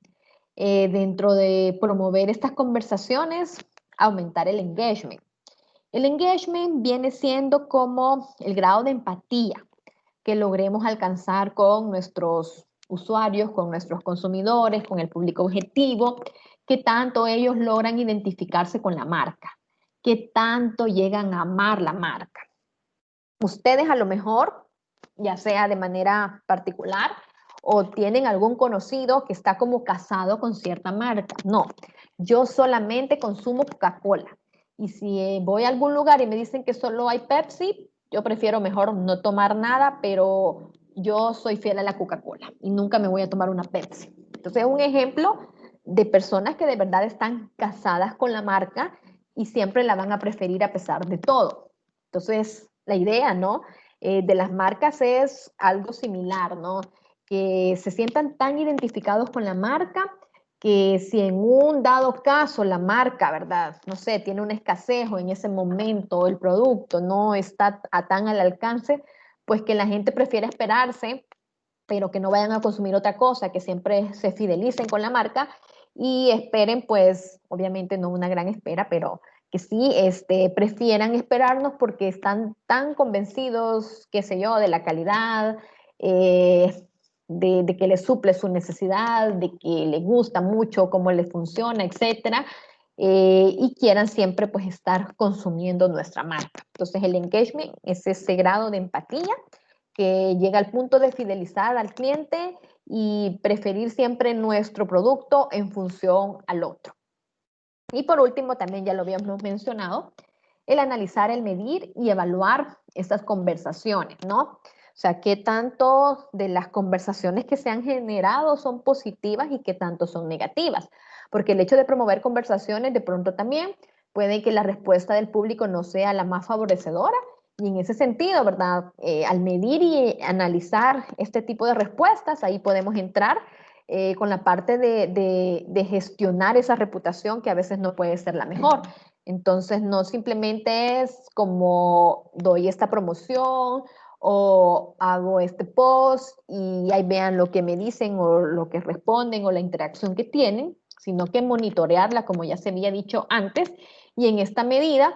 dentro de promover estas conversaciones, aumentar el engagement. El engagement viene siendo como el grado de empatía que logremos alcanzar con nuestros usuarios, con nuestros consumidores, con el público objetivo, que tanto ellos logran identificarse con la marca, que tanto llegan a amar la marca. Ustedes a lo mejor, ya sea de manera particular, o tienen algún conocido que está como casado con cierta marca. No, yo solamente consumo Coca-Cola. Y si voy a algún lugar y me dicen que solo hay Pepsi, yo prefiero mejor no tomar nada, pero yo soy fiel a la Coca-Cola y nunca me voy a tomar una Pepsi. Entonces es un ejemplo de personas que de verdad están casadas con la marca y siempre la van a preferir a pesar de todo. Entonces, la idea, ¿no? De las marcas es algo similar, ¿no? Que se sientan tan identificados con la marca que si en un dado caso la marca, ¿verdad? No sé, tiene una escasez o en ese momento el producto no está tan al alcance, pues que la gente prefiere esperarse, pero que no vayan a consumir otra cosa, que siempre se fidelicen con la marca y esperen, pues, obviamente no una gran espera, pero que sí prefieran esperarnos porque están tan convencidos, qué sé yo, de la calidad, de que les suple su necesidad, de que les gusta mucho cómo les funciona, etcétera, y quieran siempre pues estar consumiendo nuestra marca. Entonces el engagement es ese grado de empatía que llega al punto de fidelizar al cliente y preferir siempre nuestro producto en función al otro. Y por último, también ya lo habíamos mencionado, el analizar, el medir y evaluar estas conversaciones, ¿no? O sea, qué tanto de las conversaciones que se han generado son positivas y qué tanto son negativas. Porque el hecho de promover conversaciones de pronto también puede que la respuesta del público no sea la más favorecedora. Y en ese sentido, ¿verdad? Al medir y analizar este tipo de respuestas, ahí podemos entrar con la parte de gestionar esa reputación que a veces no puede ser la mejor. Entonces, no simplemente es como doy esta promoción o hago este post y ahí vean lo que me dicen o lo que responden o la interacción que tienen, sino que monitorearla, como ya se había dicho antes, y en esta medida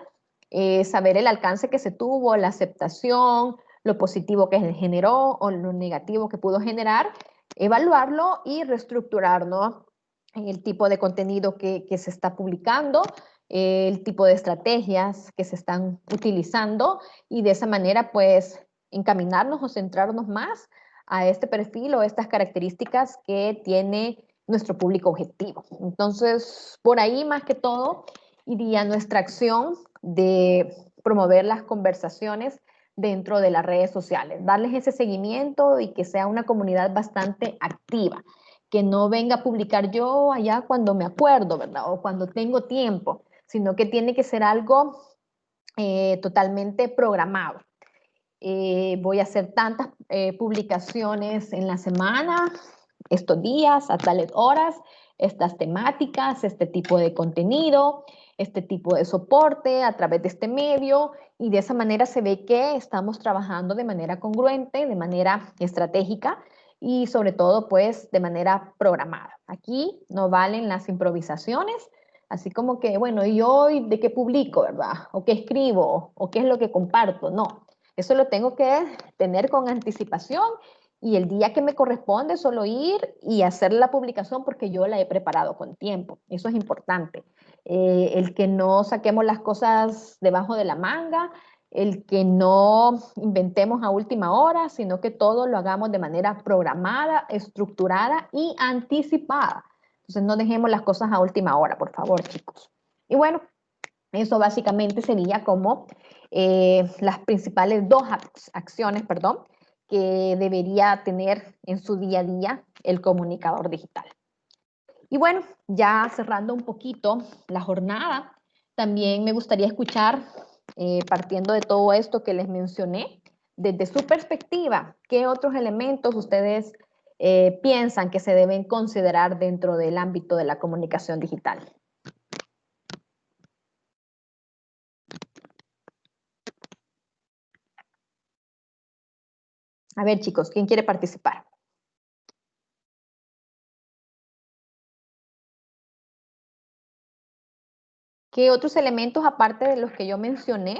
saber el alcance que se tuvo, la aceptación, lo positivo que generó o lo negativo que pudo generar, evaluarlo y reestructurarlo en el tipo de contenido que se está publicando, el tipo de estrategias que se están utilizando y de esa manera pues encaminarnos o centrarnos más a este perfil o estas características que tiene nuestro público objetivo. Entonces, por ahí más que todo, iría nuestra acción de promover las conversaciones dentro de las redes sociales, darles ese seguimiento y que sea una comunidad bastante activa, que no venga a publicar yo allá cuando me acuerdo, ¿verdad? O cuando tengo tiempo, sino que tiene que ser algo totalmente programado. Voy a hacer tantas publicaciones en la semana, estos días, a tales horas, estas temáticas, este tipo de contenido, este tipo de soporte a través de este medio, y de esa manera se ve que estamos trabajando de manera congruente, de manera estratégica y sobre todo pues de manera programada. Aquí no valen las improvisaciones, así como que, bueno, ¿y hoy de qué publico, verdad? ¿O qué escribo? ¿O qué es lo que comparto? No, eso lo tengo que tener con anticipación y el día que me corresponde solo ir y hacer la publicación porque yo la he preparado con tiempo. Eso es importante. El que no saquemos las cosas debajo de la manga, el que no inventemos a última hora, sino que todo lo hagamos de manera programada, estructurada y anticipada. Entonces no dejemos las cosas a última hora, por favor, chicos. Y bueno, eso básicamente sería como las principales dos acciones, perdón, que debería tener en su día a día el comunicador digital. Y bueno, ya cerrando un poquito la jornada, también me gustaría escuchar, partiendo de todo esto que les mencioné, desde su perspectiva, ¿qué otros elementos ustedes piensan que se deben considerar dentro del ámbito de la comunicación digital? A ver, chicos, ¿quién quiere participar? ¿Qué otros elementos, aparte de los que yo mencioné,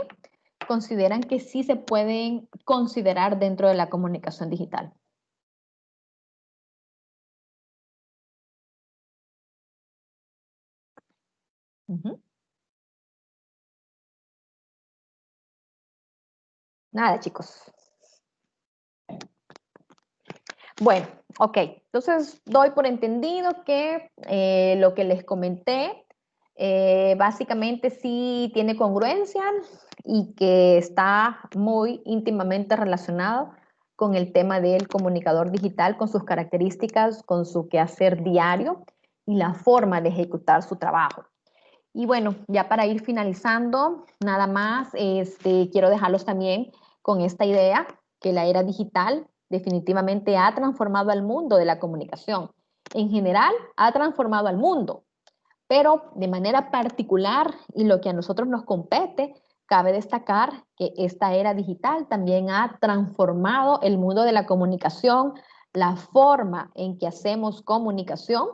consideran que sí se pueden considerar dentro de la comunicación digital? Nada, chicos. Bueno, ok. Entonces, doy por entendido que lo que les comenté básicamente sí tiene congruencia y que está muy íntimamente relacionado con el tema del comunicador digital, con sus características, con su quehacer diario y la forma de ejecutar su trabajo. Y bueno, ya para ir finalizando, nada más, quiero dejarlos también con esta idea que la era digital definitivamente ha transformado al mundo de la comunicación. En general, ha transformado al mundo, pero de manera particular y lo que a nosotros nos compete, cabe destacar que esta era digital también ha transformado el mundo de la comunicación, la forma en que hacemos comunicación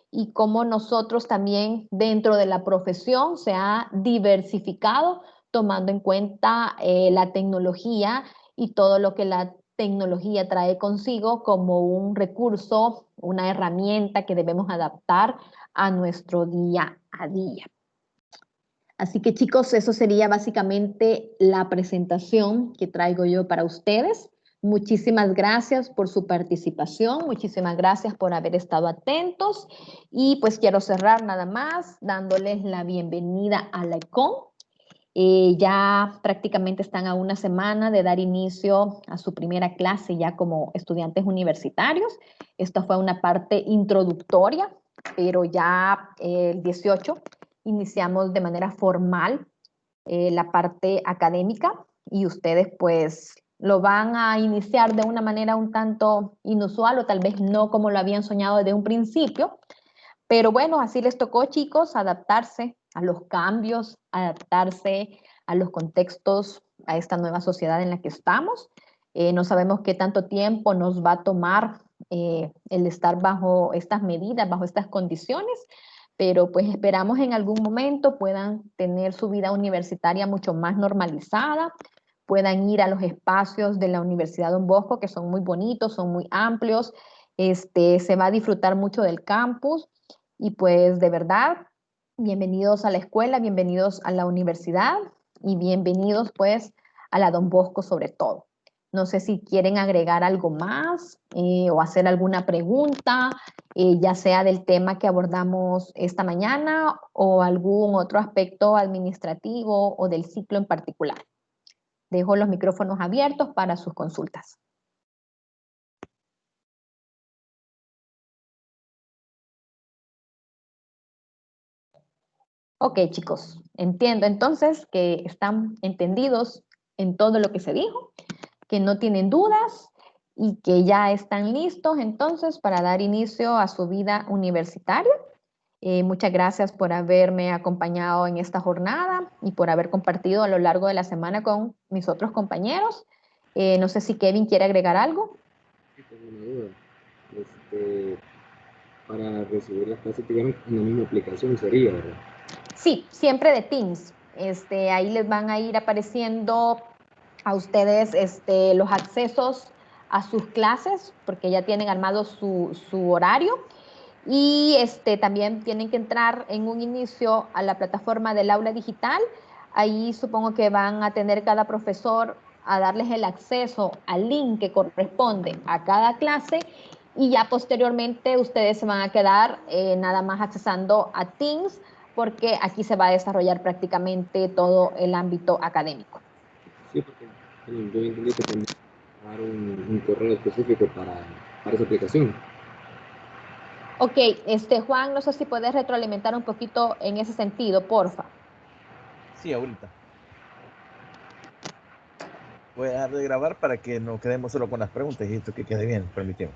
y cómo nosotros también dentro de la profesión se ha diversificado tomando en cuenta la tecnología y todo lo que la tecnología trae consigo como un recurso, una herramienta que debemos adaptar a nuestro día a día. Así que chicos, eso sería básicamente la presentación que traigo yo para ustedes. Muchísimas gracias por su participación, muchísimas gracias por haber estado atentos y pues quiero cerrar nada más dándoles la bienvenida a la ECON. Ya prácticamente están a una semana de dar inicio a su primera clase ya como estudiantes universitarios. Esta fue una parte introductoria, pero ya el 18 iniciamos de manera formal la parte académica y ustedes pues lo van a iniciar de una manera un tanto inusual o tal vez no como lo habían soñado desde un principio, pero bueno, así les tocó, chicos, adaptarse a los cambios, adaptarse a los contextos, a esta nueva sociedad en la que estamos. No sabemos qué tanto tiempo nos va a tomar el estar bajo estas medidas, bajo estas condiciones, pero pues esperamos en algún momento puedan tener su vida universitaria mucho más normalizada, puedan ir a los espacios de la Universidad Don Bosco, que son muy bonitos, son muy amplios, se va a disfrutar mucho del campus y pues de verdad, bienvenidos a la escuela, bienvenidos a la universidad y bienvenidos pues a la Don Bosco sobre todo. No sé si quieren agregar algo más o hacer alguna pregunta, ya sea del tema que abordamos esta mañana o algún otro aspecto administrativo o del ciclo en particular. Dejo los micrófonos abiertos para sus consultas. Ok, chicos, entiendo entonces que están entendidos en todo lo que se dijo, que no tienen dudas y que ya están listos entonces para dar inicio a su vida universitaria. Muchas gracias por haberme acompañado en esta jornada y por haber compartido a lo largo de la semana con mis otros compañeros. No sé si Kevin quiere agregar algo. Sí, tengo una duda. Para recibir las clases, digamos, en la misma aplicación sería, ¿verdad? Sí, siempre de Teams. Ahí les van a ir apareciendo a ustedes los accesos a sus clases, porque ya tienen armado su horario. Y también tienen que entrar en un inicio a la plataforma del aula digital. Ahí supongo que van a tener cada profesor a darles el acceso al link que corresponde a cada clase y ya posteriormente ustedes se van a quedar nada más accesando a Teams porque aquí se va a desarrollar prácticamente todo el ámbito académico. Sí, porque bueno, yo entendí que tenía que dar un correo específico para esa aplicación. Ok, Juan, no sé si puedes retroalimentar un poquito en ese sentido, porfa. Sí, ahorita. Voy a dejar de grabar para que no quedemos solo con las preguntas y esto que quede bien, permíteme.